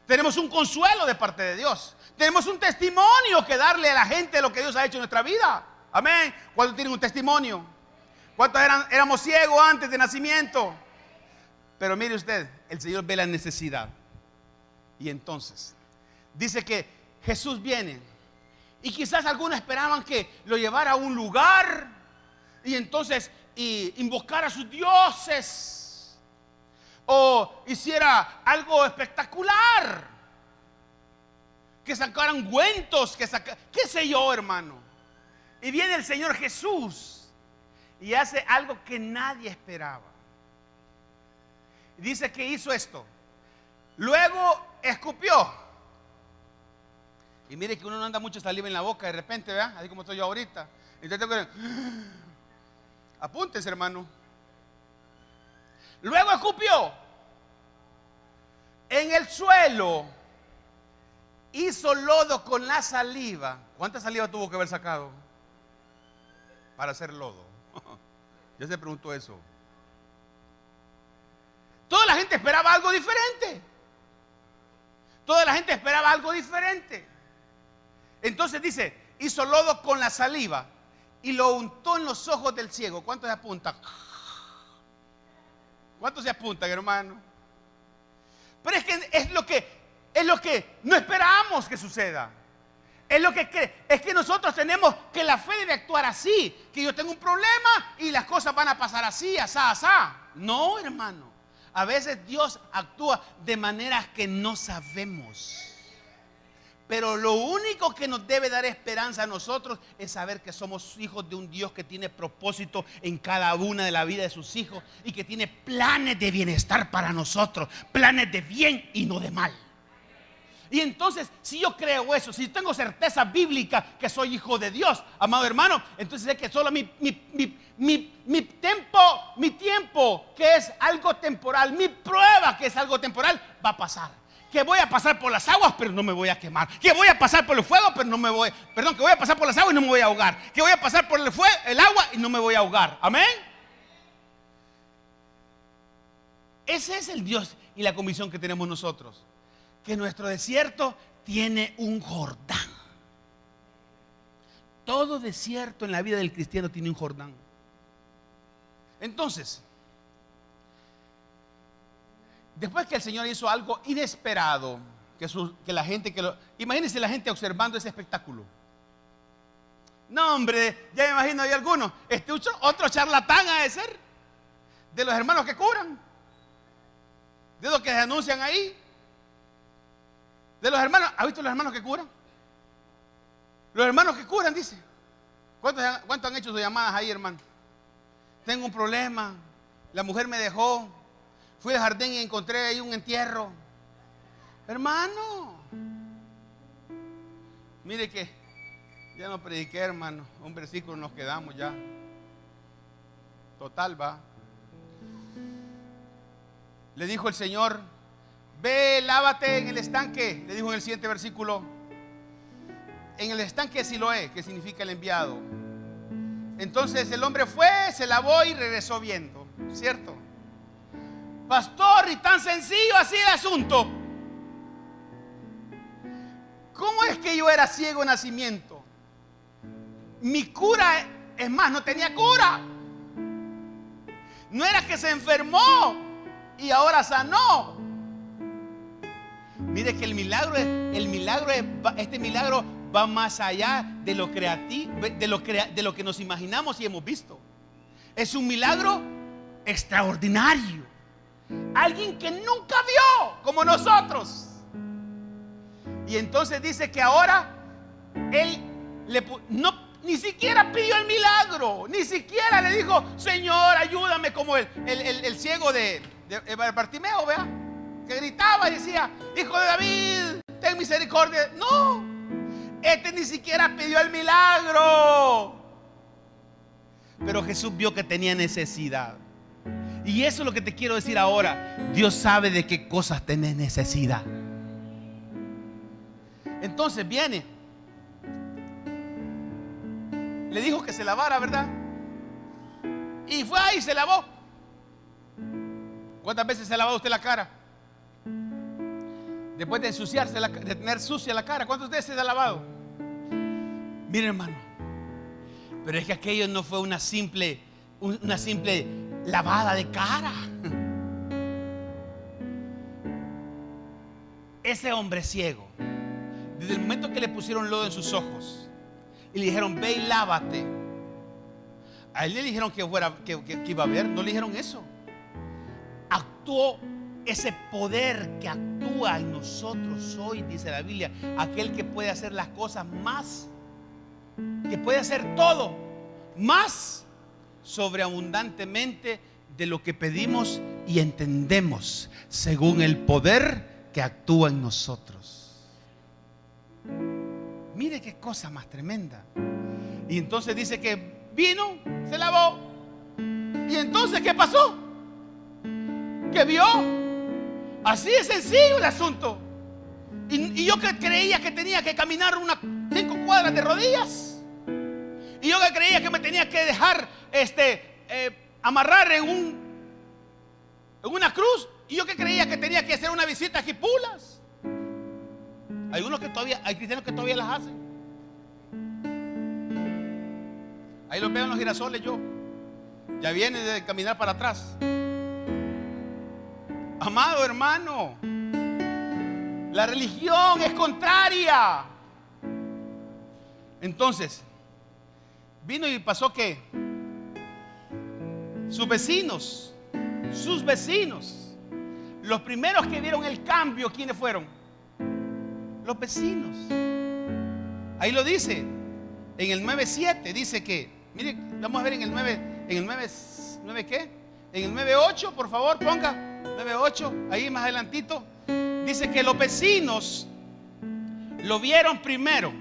Tenemos un consuelo de parte de Dios. Tenemos un testimonio que darle a la gente de lo que Dios ha hecho en nuestra vida. Amén. ¿Cuántos tienen un testimonio? ¿Cuántos éramos ciegos antes de nacimiento? Pero mire usted, el Señor ve la necesidad. Y entonces dice que Jesús viene. Y quizás algunos esperaban que lo llevara a un lugar y entonces invocara a sus dioses, o hiciera algo espectacular, que sacaran ungüentos, qué sé yo, hermano. Y viene el Señor Jesús y hace algo que nadie esperaba. Dice que hizo esto. Luego escupió. Y mire que uno no anda mucho saliva en la boca de repente, ¿verdad? Así como estoy yo ahorita. Entonces tengo que... Apúntense, hermano. Luego escupió en el suelo, hizo lodo con la saliva. ¿Cuánta saliva tuvo que haber sacado para hacer lodo? Yo se preguntó eso. Toda la gente esperaba algo diferente. Toda la gente esperaba algo diferente. Entonces dice, hizo lodo con la saliva y lo untó en los ojos del ciego. ¿Cuántos se apuntan? ¿Cuántos se apuntan, hermano? Pero es que es lo que no esperamos que suceda. Es que nosotros tenemos que la fe debe actuar así. Que yo tengo un problema y las cosas van a pasar así, asá, asá. No, hermano. A veces Dios actúa de maneras que no sabemos. Pero lo único que nos debe dar esperanza a nosotros es saber que somos hijos de un Dios que tiene propósito en cada una de la vida de sus hijos y que tiene planes de bienestar para nosotros, planes de bien y no de mal. Y entonces, si yo creo eso, si tengo certeza bíblica que soy hijo de Dios, amado hermano, entonces sé que solo mi tiempo, que es algo temporal, mi prueba, que es algo temporal, va a pasar. Que voy a pasar por las aguas, pero no me voy a quemar. Que voy a pasar por el fuego, pero que voy a pasar por las aguas y no me voy a ahogar. Que voy a pasar por el agua y no me voy a ahogar. Amén. Ese es el Dios y la comisión que tenemos nosotros. Que nuestro desierto tiene un Jordán. Todo desierto en la vida del cristiano tiene un Jordán. Entonces, después que el Señor hizo algo inesperado, que la gente imagínense la gente observando ese espectáculo. No, hombre, ya me imagino hay algunos, otro charlatán ha de ser, de los hermanos que curan, de los que se anuncian ahí, de los hermanos. ¿Ha visto los hermanos que curan? Los hermanos que curan, dice. ¿Cuántos han hecho sus llamadas ahí, hermano? Tengo un problema, la mujer me dejó. Fui al jardín y encontré ahí un entierro. Hermano, mire que ya no prediqué, hermano. Un versículo nos quedamos ya. Total, va. Le dijo el Señor, ve, lávate en el estanque. Le dijo en el siguiente versículo, en el estanque de Siloé, que significa el enviado. Entonces el hombre fue, se lavó y regresó viendo. ¿Cierto? Pastor, y tan sencillo así el asunto. ¿Cómo es que yo era ciego de nacimiento? Mi cura, es más, no tenía cura. No era que se enfermó y ahora sanó. Mire que este milagro va más allá de lo creativo, de lo que nos imaginamos y hemos visto. Es un milagro extraordinario. Alguien que nunca vio como nosotros. Y entonces dice que ahora él ni siquiera pidió el milagro, ni siquiera le dijo, Señor, ayúdame, como el ciego de Bartimeo, ¿vea? Que gritaba y decía, Hijo de David, ten misericordia. No, este ni siquiera pidió el milagro. Pero Jesús vio que tenía necesidad. Y eso es lo que te quiero decir ahora. Dios sabe de qué cosas tenés necesidad. Entonces viene. Le dijo que se lavara, ¿verdad? Y fue ahí y se lavó. ¿Cuántas veces se ha lavado usted la cara? Después de ensuciarse, de tener sucia la cara, ¿cuántas veces se ha lavado? Mire, hermano, pero es que aquello no fue una simple una simple lavada de cara. Ese hombre ciego, desde el momento que le pusieron lodo en sus ojos y le dijeron: ve y lávate, a él le dijeron que iba a ver. No le dijeron eso. Actuó ese poder que actúa en nosotros hoy, dice la Biblia, aquel que puede hacer las cosas más, que puede hacer todo más sobreabundantemente de lo que pedimos y entendemos, según el poder que actúa en nosotros. Mire qué cosa más tremenda. Y entonces dice que vino, se lavó, y entonces ¿qué pasó? Que vio. Así de sencillo el asunto. Y yo que creía que tenía que caminar unas 5 cuadras de rodillas, y yo que creía que me tenía que dejar amarrar en una cruz, y yo que creía que tenía que hacer una visita a Jipulas. Hay cristianos que todavía las hacen. Ahí los veo en los girasoles. Yo ya viene de caminar para atrás. Amado hermano, la religión es contraria. Entonces vino y pasó que sus vecinos, los primeros que vieron el cambio, ¿quiénes fueron? Los vecinos. Ahí lo dice en el 9:7. Dice que, mire, vamos a ver en el 9 ¿qué? En el 9:8, por favor, ponga 9:8, ahí más adelantito. Dice que los vecinos lo vieron primero,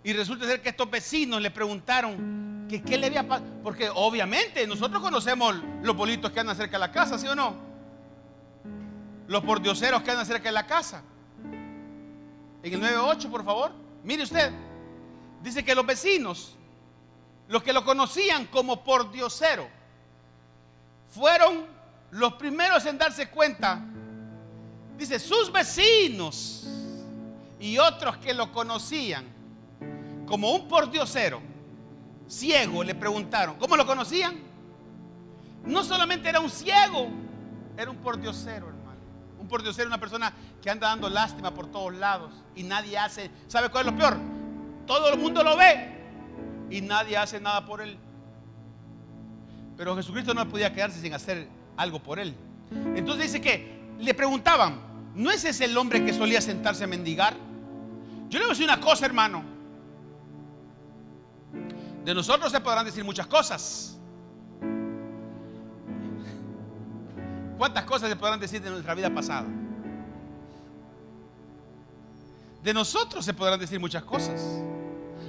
y resulta ser que estos vecinos le preguntaron que qué le había pasado, porque obviamente nosotros conocemos los bolitos que andan cerca de la casa, ¿sí o no? Los pordioseros que andan cerca de la casa. En el 9:8, por favor, mire usted. Dice que los vecinos, los que lo conocían como pordiosero, fueron los primeros en darse cuenta. Dice, sus vecinos y otros que lo conocían como un pordiosero ciego le preguntaron, ¿cómo lo conocían? No solamente era un ciego, era un pordiosero, hermano. Un pordiosero es una persona que anda dando lástima por todos lados y nadie hace. ¿Sabe cuál es lo peor? Todo el mundo lo ve y nadie hace nada por él. Pero Jesucristo no podía quedarse sin hacer algo por él. Entonces dice que le preguntaban, ¿no es ese el hombre que solía sentarse a mendigar? Yo le voy a decir una cosa, hermano. De nosotros se podrán decir muchas cosas. ¿Cuántas cosas se podrán decir de nuestra vida pasada? De nosotros se podrán decir muchas cosas.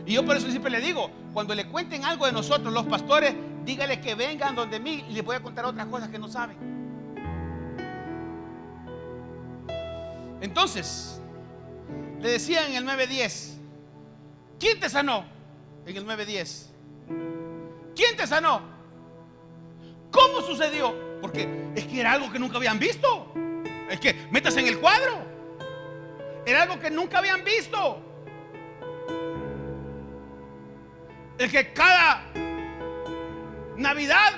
Y yo por eso siempre le digo, cuando le cuenten algo de nosotros los pastores, dígale que vengan donde mí y les voy a contar otras cosas que no saben. Entonces le decían en el 9:10, ¿quién te sanó? En el 9:10, ¿quién te sanó? ¿Cómo sucedió? Porque es que era algo que nunca habían visto. Es que métase en el cuadro. Era algo que nunca habían visto. El que cada Navidad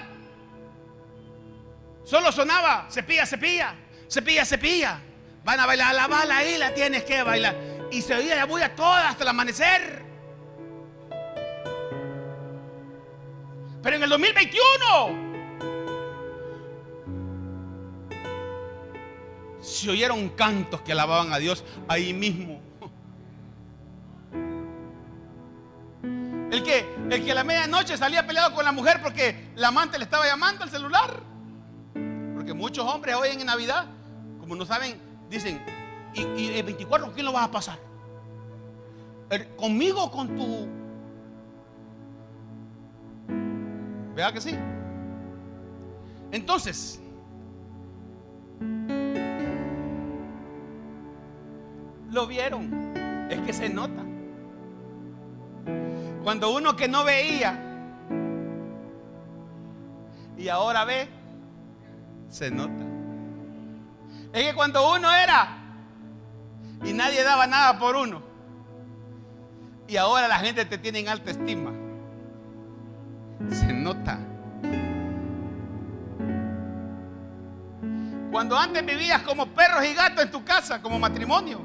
solo sonaba cepilla, cepilla, cepilla, cepilla. Van a bailar la bala, ahí la tienes que bailar. Y se oía la bulla toda hasta el amanecer. Pero en el 2021 se oyeron cantos que alababan a Dios ahí mismo. El que a la medianoche salía peleado con la mujer porque la amante le estaba llamando al celular. Porque muchos hombres hoy en Navidad, como no saben, dicen, ¿y el 24 con quién lo vas a pasar? ¿Conmigo o con tu? ¿Verdad que sí? Entonces, lo vieron. Es que se nota. Cuando uno que no veía y ahora ve, se nota. Es que cuando uno era y nadie daba nada por uno, y ahora la gente te tiene en alta estima, se nota. Cuando antes vivías como perros y gatos en tu casa, como matrimonio.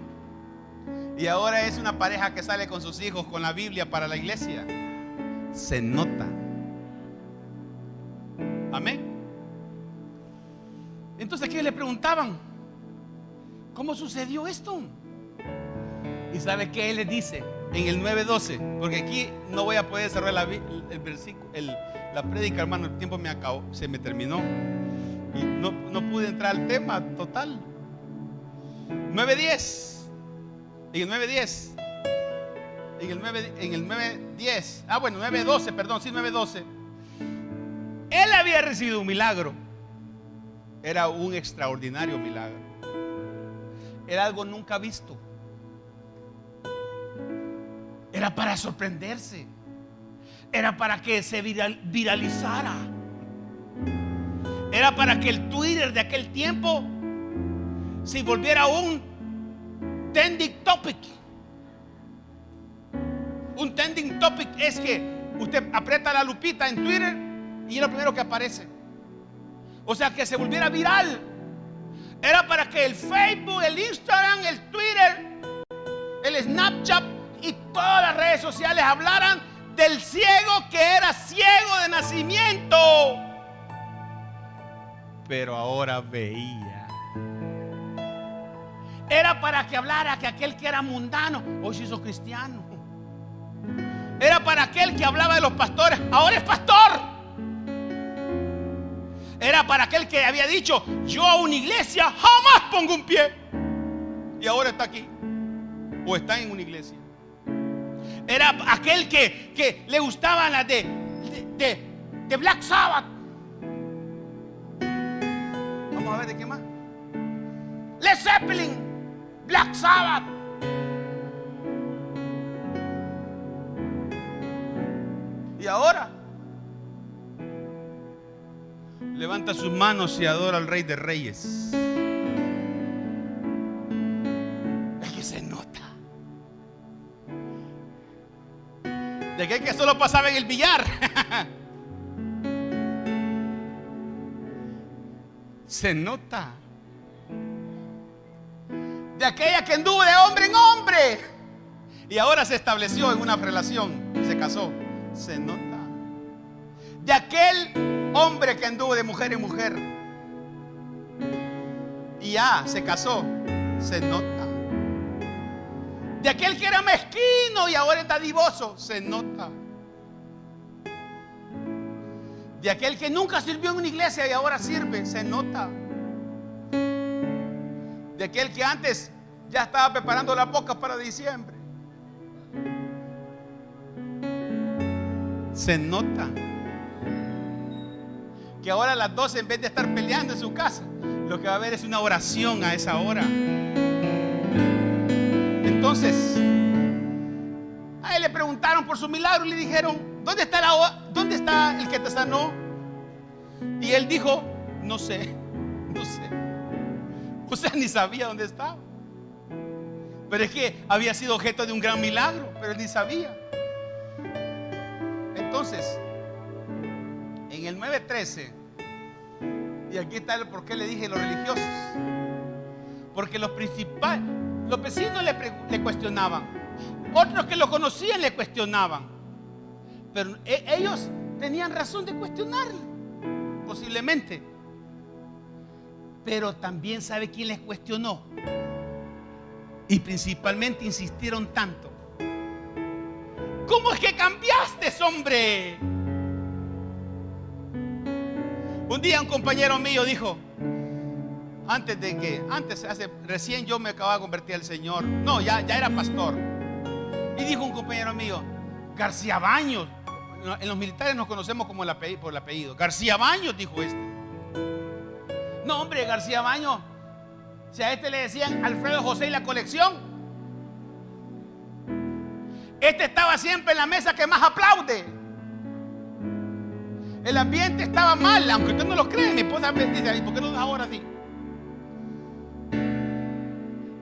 Y ahora es una pareja que sale con sus hijos con la Biblia para la iglesia. Se nota. Amén. Entonces, ¿qué le preguntaban? ¿Cómo sucedió esto? ¿Y sabe qué él les dice? En el 9:12, porque aquí no voy a poder cerrar el versículo, la prédica, hermano, el tiempo me acabó, se me terminó y no pude entrar al tema total. 9:10, en el 9:10, en el 9:10, 9:12, perdón, sí, 9:12. Él había recibido un milagro. Era un extraordinario milagro. Era algo nunca visto. Era para sorprenderse. Era para que se viralizara. Era para que el Twitter de aquel tiempo se volviera un trending topic. Un trending topic es que usted aprieta la lupita en Twitter y es lo primero que aparece. O sea, que se volviera viral. Era para que el Facebook, el Instagram, el Twitter, el Snapchat y todas las redes sociales hablaran del ciego que era ciego de nacimiento, pero ahora veía. Era para que hablara que aquel que era mundano hoy se hizo cristiano. Era para aquel que hablaba de los pastores, ahora es pastor. Era para aquel que había dicho: yo a una iglesia jamás pongo un pie, y ahora está aquí o está en una iglesia. Era aquel que le gustaban las de Black Sabbath. Vamos a ver de qué más. Led Zeppelin, Black Sabbath. Y ahora levanta sus manos y adora al Rey de Reyes. Es que se nota. De aquel que solo pasaba en el billar. Se nota. De aquella que anduvo de hombre en hombre y ahora se estableció en una relación y se casó. Se nota. De aquel hombre que anduvo de mujer en mujer y ya se casó. Se nota. De aquel que era mezquino y ahora es dadivoso. Se nota. De aquel que nunca sirvió en una iglesia y ahora sirve. Se nota. De aquel que antes ya estaba preparando la boca para diciembre. Se nota. Que ahora a las 12, en vez de estar peleando en su casa, lo que va a haber es una oración a esa hora. Entonces, a él le preguntaron por su milagro y le dijeron: ¿dónde está el que te sanó? Y él dijo: no sé. O sea, ni sabía dónde estaba. Pero es que había sido objeto de un gran milagro, pero él ni sabía. Entonces, en el 9:13, y aquí está el por qué le dije los religiosos. Porque los vecinos le cuestionaban. Otros que lo conocían le cuestionaban. Pero ellos tenían razón de cuestionarle, posiblemente. Pero también sabe quién les cuestionó. Y principalmente insistieron tanto. ¿Cómo es que cambiaste, hombre? Un día un compañero mío dijo, recién yo me acababa de convertir al Señor. No, ya era pastor. Y dijo un compañero mío: García Baños. En los militares nos conocemos como por el apellido. García Baños, dijo este. No, hombre, García Baños. Si a este le decían Alfredo José y la colección, este estaba siempre en la mesa que más aplaude. El ambiente estaba mal, aunque usted no lo cree. Mi esposa me dice: ¿por qué no lo das ahora así?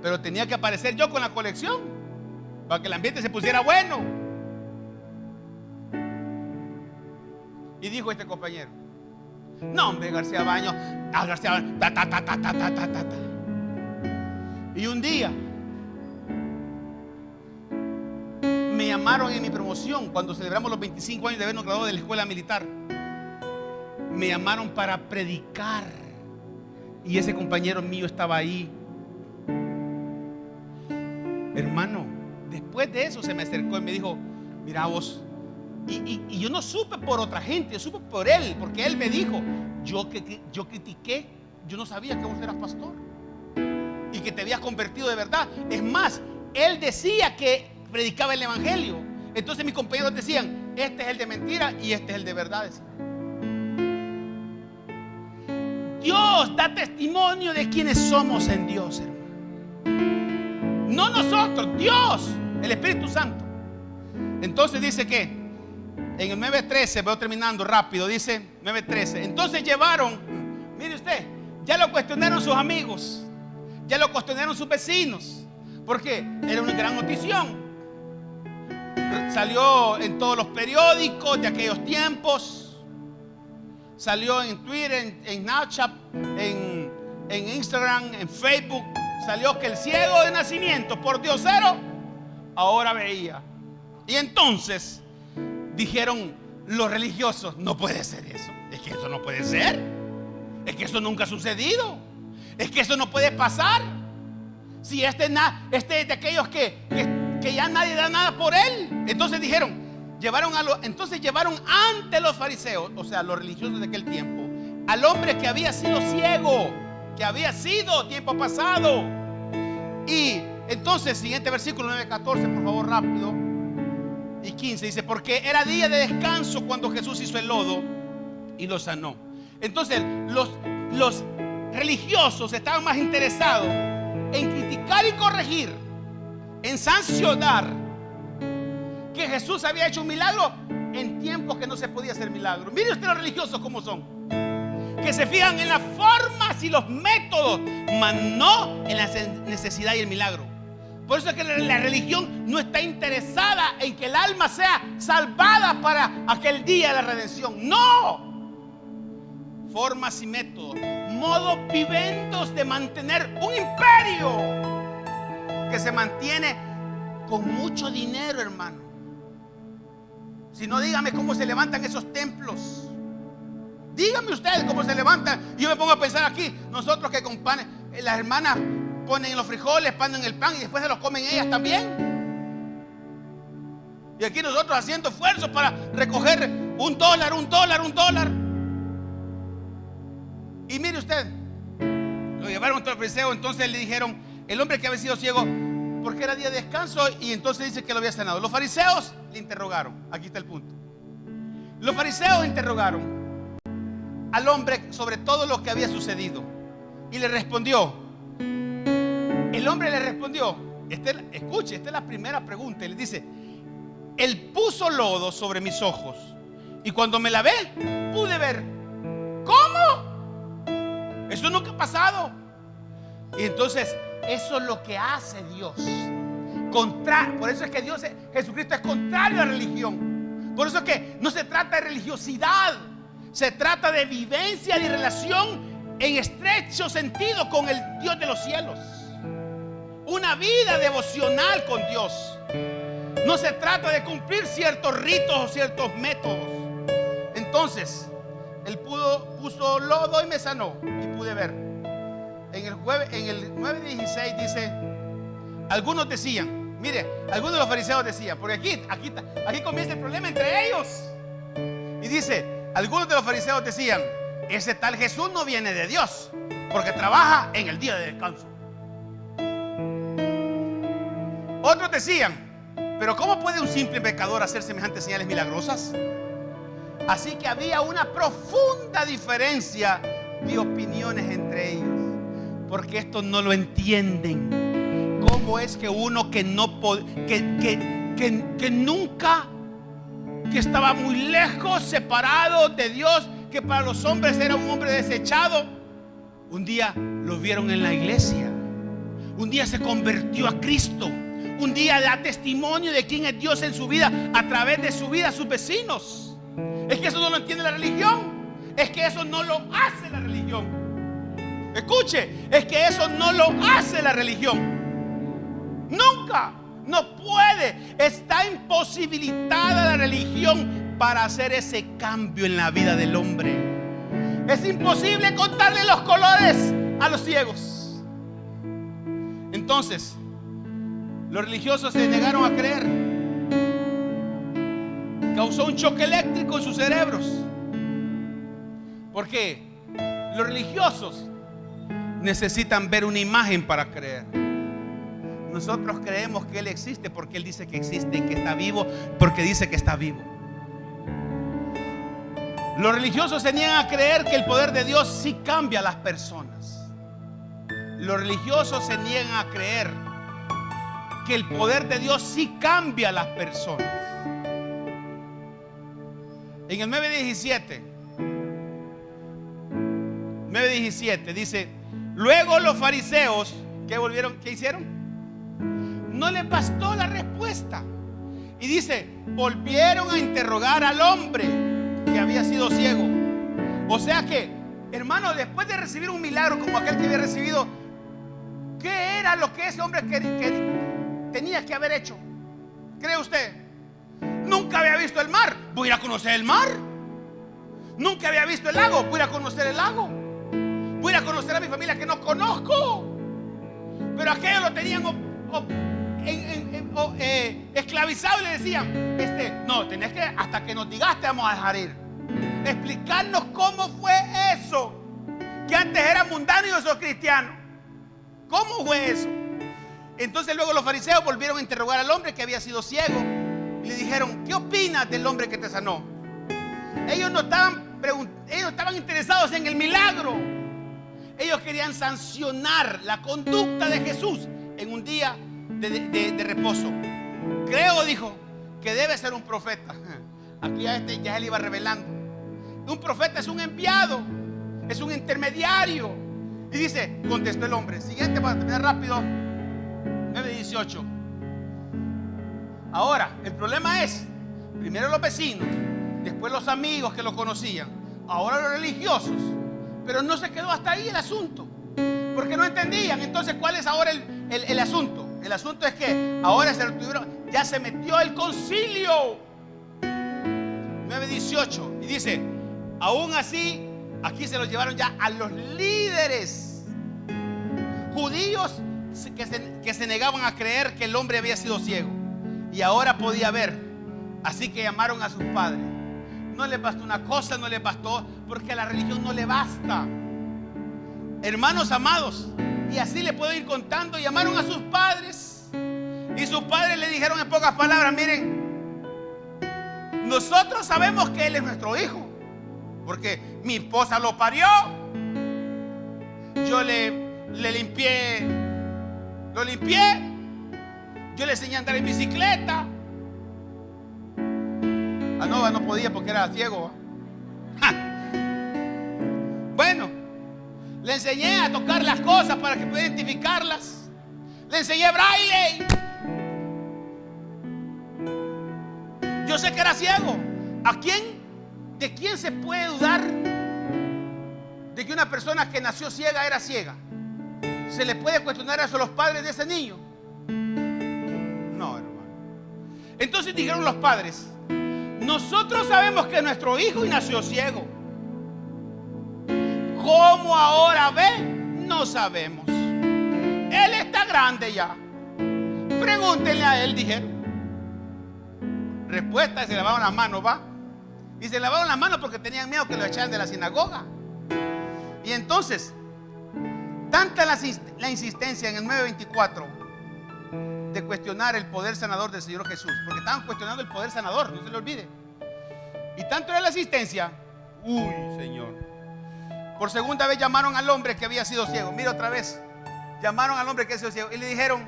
Pero tenía que aparecer yo con la colección para que el ambiente se pusiera bueno. Y dijo este compañero: No, hombre, García Baños, García Baños, ta, ta, ta, ta, ta, ta, ta, ta. Y un día me llamaron en mi promoción, cuando celebramos los 25 años de habernos graduado de la escuela militar. Me llamaron para predicar y ese compañero mío estaba ahí. Hermano, después de eso se me acercó y me dijo: mira vos, y yo no supe por otra gente, yo supe por él, porque él me dijo: yo critiqué, yo no sabía que vos eras pastor y que te habías convertido de verdad. Es más, él decía que predicaba el evangelio. Entonces mis compañeros decían: este es el de mentira y este es el de verdad. Dios da testimonio de quienes somos en Dios, hermano. No nosotros, Dios, el Espíritu Santo. Entonces dice que en el 9:13, voy terminando rápido, dice 9:13. Entonces llevaron, mire usted, ya lo cuestionaron sus amigos, ya lo cuestionaron sus vecinos, porque era una gran notición. Salió en todos los periódicos de aquellos tiempos, salió en Twitter, en Snapchat, en Instagram, en Facebook. Salió que el ciego de nacimiento, por diosero, ahora veía. Y entonces dijeron los religiosos: no puede ser eso, es que eso no puede ser, es que eso nunca ha sucedido, es que eso no puede pasar. Si este es de aquellos que ya nadie da nada por él. Entonces llevaron ante los fariseos, o sea, los religiosos de aquel tiempo, al hombre que había sido ciego, que había sido tiempo pasado. Y entonces, siguiente versículo 9:14, por favor, rápido. Y 15 dice: porque era día de descanso cuando Jesús hizo el lodo y lo sanó. Entonces los religiosos estaban más interesados en criticar y corregir, en sancionar que Jesús había hecho un milagro en tiempos que no se podía hacer milagro. Mire usted los religiosos cómo son, que se fijan en las formas y los métodos, mas no en la necesidad y el milagro. Por eso es que la religión no está interesada en que el alma sea salvada para aquel día de la redención. No. Formas y métodos, modos vivendos de mantener un imperio que se mantiene con mucho dinero, hermano. Si no, dígame cómo se levantan esos templos. Dígame ustedes cómo se levantan. Y yo me pongo a pensar aquí, nosotros que con pan, las hermanas ponen los frijoles, ponen el pan y después se los comen ellas también. Y aquí nosotros haciendo esfuerzos para recoger $1. Y mire usted, lo llevaron a todo el fariseo. Entonces le dijeron: el hombre que había sido ciego, porque era día de descanso, y entonces dice que lo había sanado. Los fariseos le interrogaron. Aquí está el punto. Los fariseos interrogaron al hombre sobre todo lo que había sucedido, y le respondió. El hombre le respondió, escuche, esta es la primera pregunta. Él dice: él puso lodo sobre mis ojos, y cuando me lavé pude ver. ¿Cómo? Eso nunca ha pasado. Y entonces eso es lo que hace Dios. Por eso es que Jesucristo es contrario a la religión. Por eso es que no se trata de religiosidad, se trata de vivencia y relación en estrecho sentido con el Dios de los cielos. Una vida devocional con Dios. No se trata de cumplir ciertos ritos o ciertos métodos. Entonces él puso lodo y me sanó y pude ver. En el 9:16 dice: algunos decían, mire, algunos de los fariseos decían, porque aquí comienza el problema entre ellos. Y dice: algunos de los fariseos decían: ese tal Jesús no viene de Dios, porque trabaja en el día de descanso. Otros decían: pero ¿cómo puede un simple pecador hacer semejantes señales milagrosas? Así que había una profunda diferencia de opiniones entre ellos, porque estos no lo entienden. ¿Cómo es que uno que nunca, que estaba muy lejos, separado de Dios, que para los hombres era un hombre desechado, un día lo vieron en la iglesia, un día se convirtió a Cristo, un día da testimonio de quién es Dios en su vida a través de su vida a sus vecinos? Es que eso no lo entiende la religión. Es que eso no lo hace la religión. Escuche, es que eso no lo hace la religión. Nunca, no puede. Está imposibilitada la religión para hacer ese cambio en la vida del hombre. Es imposible contarle los colores a los ciegos. Entonces, los religiosos se negaron a creer. Causó un choque eléctrico en sus cerebros. Porque los religiosos necesitan ver una imagen para creer. Nosotros creemos que Él existe porque Él dice que existe y que está vivo, porque dice que está vivo. Los religiosos se niegan a creer que el poder de Dios sí cambia a las personas. Los religiosos se niegan a creer que el poder de Dios sí cambia a las personas. En el 9:17 dice: luego los fariseos, ¿qué hicieron? No les bastó la respuesta. Y dice, volvieron a interrogar al hombre que había sido ciego. O sea que, hermano, después de recibir un milagro como aquel que había recibido, ¿qué era lo que ese hombre que tenía que haber hecho? ¿Cree usted? Nunca había visto el mar, voy a ir a conocer el mar. Nunca había visto el lago, voy a ir a conocer el lago. Voy a ir a conocer a mi familia que no conozco. Pero aquellos lo tenían esclavizado y le decían, no, tenés que, hasta que nos digas te vamos a dejar ir. Explicarnos cómo fue eso, que antes era mundano y yo soy cristiano. ¿Cómo fue eso? Entonces luego los fariseos volvieron a interrogar al hombre que había sido ciego y le dijeron, ¿qué opinas del hombre que te sanó? Ellos no estaban interesados en el milagro. Ellos querían sancionar la conducta de Jesús en un día de reposo. Creo, dijo, que debe ser un profeta. Aquí ya él iba revelando. Un profeta es un enviado, es un intermediario. Y dice, contestó el hombre. Siguiente para terminar rápido. 9:18. Ahora, el problema es, primero los vecinos, después los amigos que lo conocían, ahora los religiosos. Pero no se quedó hasta ahí el asunto, porque no entendían. Entonces, ¿cuál es ahora el asunto? El asunto es que ahora ya se metió el concilio. 9:18. Y dice, aún así, aquí se los llevaron ya a los líderes judíos que se negaban a creer que el hombre había sido ciego y ahora podía ver. Así que llamaron a sus padres. No les bastó una cosa, no les bastó, porque a la religión no le basta. Hermanos amados, y así le puedo ir contando. Llamaron a sus padres y sus padres le dijeron en pocas palabras, miren, nosotros sabemos que él es nuestro hijo, porque mi esposa lo parió, yo le limpié, yo le enseñé a andar en bicicleta. No podía porque era ciego. Bueno, le enseñé a tocar las cosas para que pudiera identificarlas. Le enseñé braille. Yo sé que era ciego. ¿De quién se puede dudar de que una persona que nació ciega era ciega? ¿Se le puede cuestionar eso a los padres de ese niño? No, hermano. Entonces dijeron los padres, nosotros sabemos que nuestro hijo nació ciego. ¿Cómo ahora ve? No sabemos. Él está grande ya. Pregúntenle a él, dijeron. Respuesta, se lavaron las manos, ¿va? Y se lavaron las manos porque tenían miedo que lo echaran de la sinagoga. Y entonces, tanta la insistencia en el 9:24 de cuestionar el poder sanador del Señor Jesús, porque estaban cuestionando el poder sanador, no se le olvide. Y tanto era la asistencia, Señor. Por segunda vez llamaron al hombre que había sido ciego. Mira otra vez, llamaron al hombre que había sido ciego y le dijeron,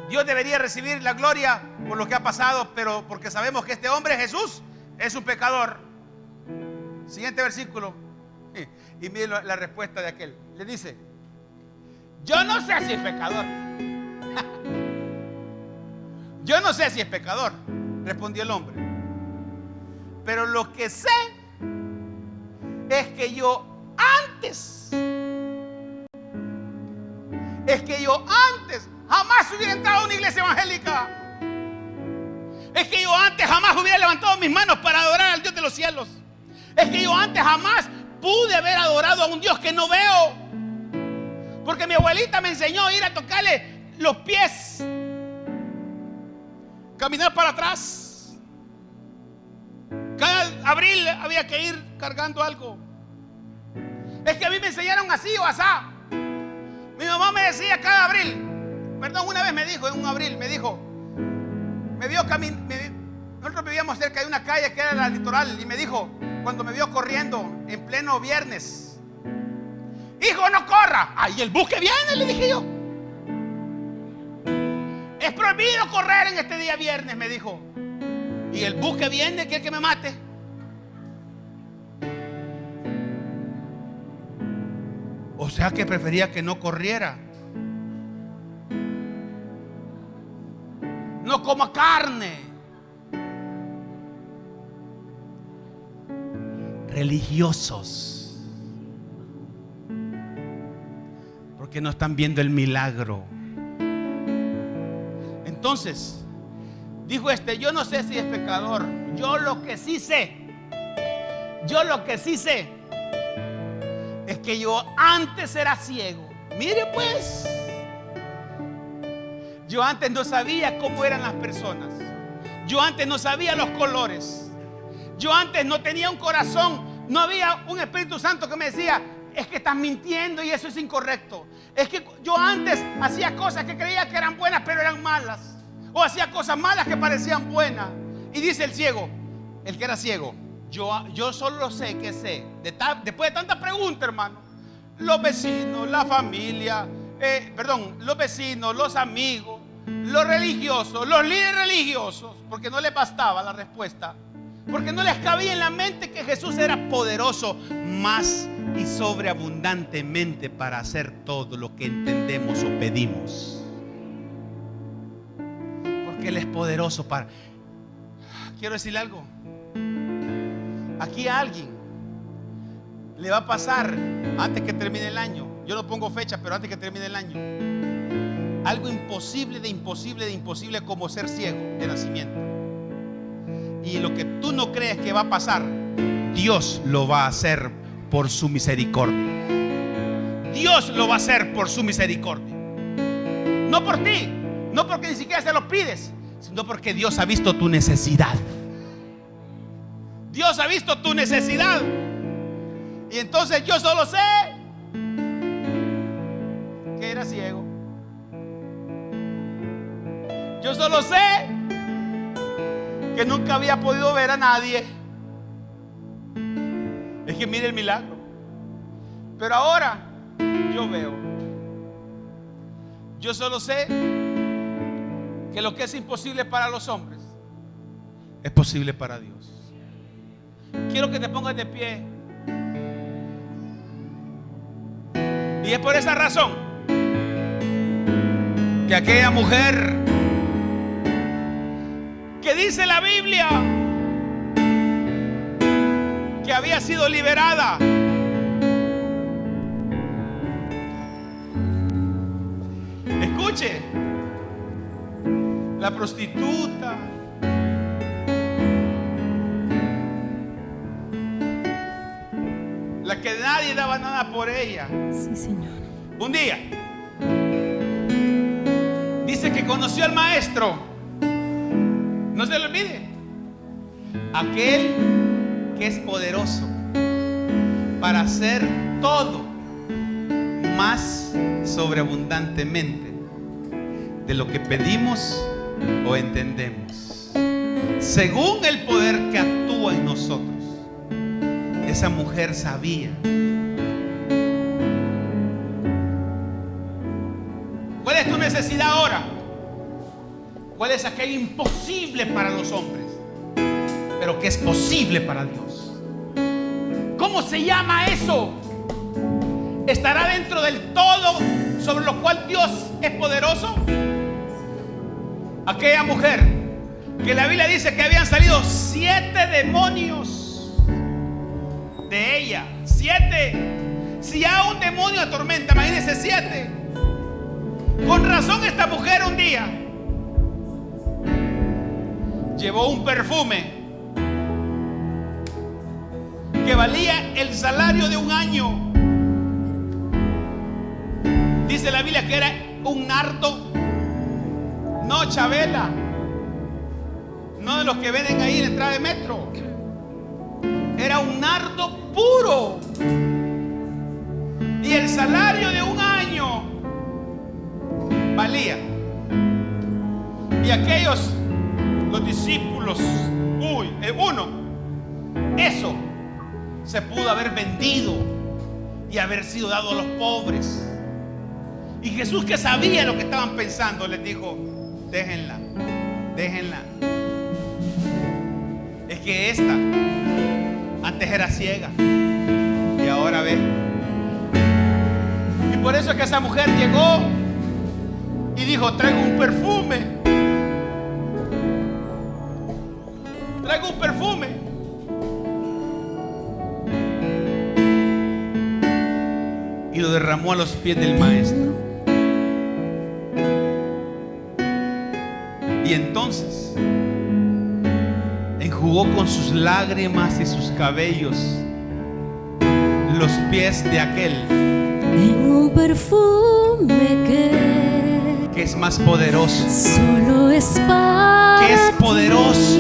Dios debería recibir la gloria por lo que ha pasado, pero porque sabemos que este hombre Jesús es un pecador. Siguiente versículo. Y miren la respuesta de aquel. Le dice, yo no sé si es pecador. Yo no sé si es pecador, respondió el hombre. Pero lo que sé es que yo antes jamás hubiera entrado a una iglesia evangélica. Es que yo antes jamás hubiera levantado mis manos para adorar al Dios de los cielos. Es que yo antes jamás pude haber adorado a un Dios que no veo, porque mi abuelita me enseñó a ir a tocarle los pies, caminar para atrás. Cada abril había que ir cargando algo. Es que a mí me enseñaron así o asá. Mi mamá me decía cada abril, perdón, una vez me dijo, en un abril, me vio nosotros vivíamos cerca de una calle que era la Litoral, y me dijo, cuando me vio corriendo en pleno viernes: hijo, no corra. Ahí el bus que viene, le dije yo. Es prohibido correr en este día viernes, me dijo. Y el bus que viene quiere que me mate. O sea que prefería que no corriera. No coma carne. Religiosos, porque no están viendo el milagro. Entonces dijo yo no sé si es pecador. Yo lo que sí sé es que yo antes era ciego. Mire pues, yo antes no sabía cómo eran las personas. Yo antes no sabía los colores. Yo antes no tenía un corazón, no había un Espíritu Santo que me decía: es que estás mintiendo y eso es incorrecto. Es que yo antes hacía cosas que creía que eran buenas pero eran malas, o hacía cosas malas que parecían buenas. Y dice el ciego, el que era ciego: yo solo sé que sé, después de tantas preguntas, hermano, los vecinos, la familia, los vecinos, los amigos, los religiosos, los líderes religiosos, porque no les bastaba la respuesta, porque no les cabía en la mente que Jesús era poderoso más y sobreabundantemente para hacer todo lo que entendemos o pedimos. Porque Él es poderoso para... Quiero decirle algo. Aquí a alguien le va a pasar antes que termine el año. Yo no pongo fecha, pero antes que termine el año, algo imposible de imposible como ser ciego de nacimiento. Y lo que tú no crees que va a pasar, Dios lo va a hacer por su misericordia. Dios lo va a hacer por su misericordia. No por ti, no porque ni siquiera se lo pides, sino porque Dios ha visto tu necesidad. Dios ha visto tu necesidad. Y entonces yo solo sé que era ciego. Yo solo sé que nunca había podido ver a nadie. Es que mire el milagro. Pero ahora yo veo. Yo solo sé que lo que es imposible para los hombres es posible para Dios. Quiero que te pongas de pie. Y es por esa razón que aquella mujer que dice la Biblia que había sido liberada, escuche, la prostituta, la que nadie daba nada por ella. Sí, Señor. Un día dice que conoció al maestro. No se le olvide, aquel que es poderoso para hacer todo más sobreabundantemente de lo que pedimos o entendemos, según el poder que actúa en nosotros. Esa mujer sabía. ¿Cuál es tu necesidad ahora? ¿Cuál es aquello imposible para los hombres, pero que es posible para Dios? ¿Cómo se llama eso? ¿Estará dentro del todo sobre lo cual Dios es poderoso? Aquella mujer que la Biblia dice que habían salido 7 demonios de ella. 7. Si ya un demonio atormenta, imagínense 7. Con razón esta mujer un día llevó un perfume que valía el salario de un año. Dice la Biblia que era un nardo, no Chabela, no de los que venden ahí en la entrada de metro. Era un nardo puro y el salario de un año valía. Y aquellos, los discípulos, eso se pudo haber vendido y haber sido dado a los pobres. Y Jesús, que sabía lo que estaban pensando, les dijo: déjenla, déjenla. Es que esta antes era ciega y ahora ve. Y por eso es que esa mujer llegó y dijo: traigo un perfume, traigo un perfume. Y lo derramó a los pies del maestro. Y entonces enjugó con sus lágrimas y sus cabellos los pies de aquel en un perfume que es más poderoso, solo es para que es poderoso,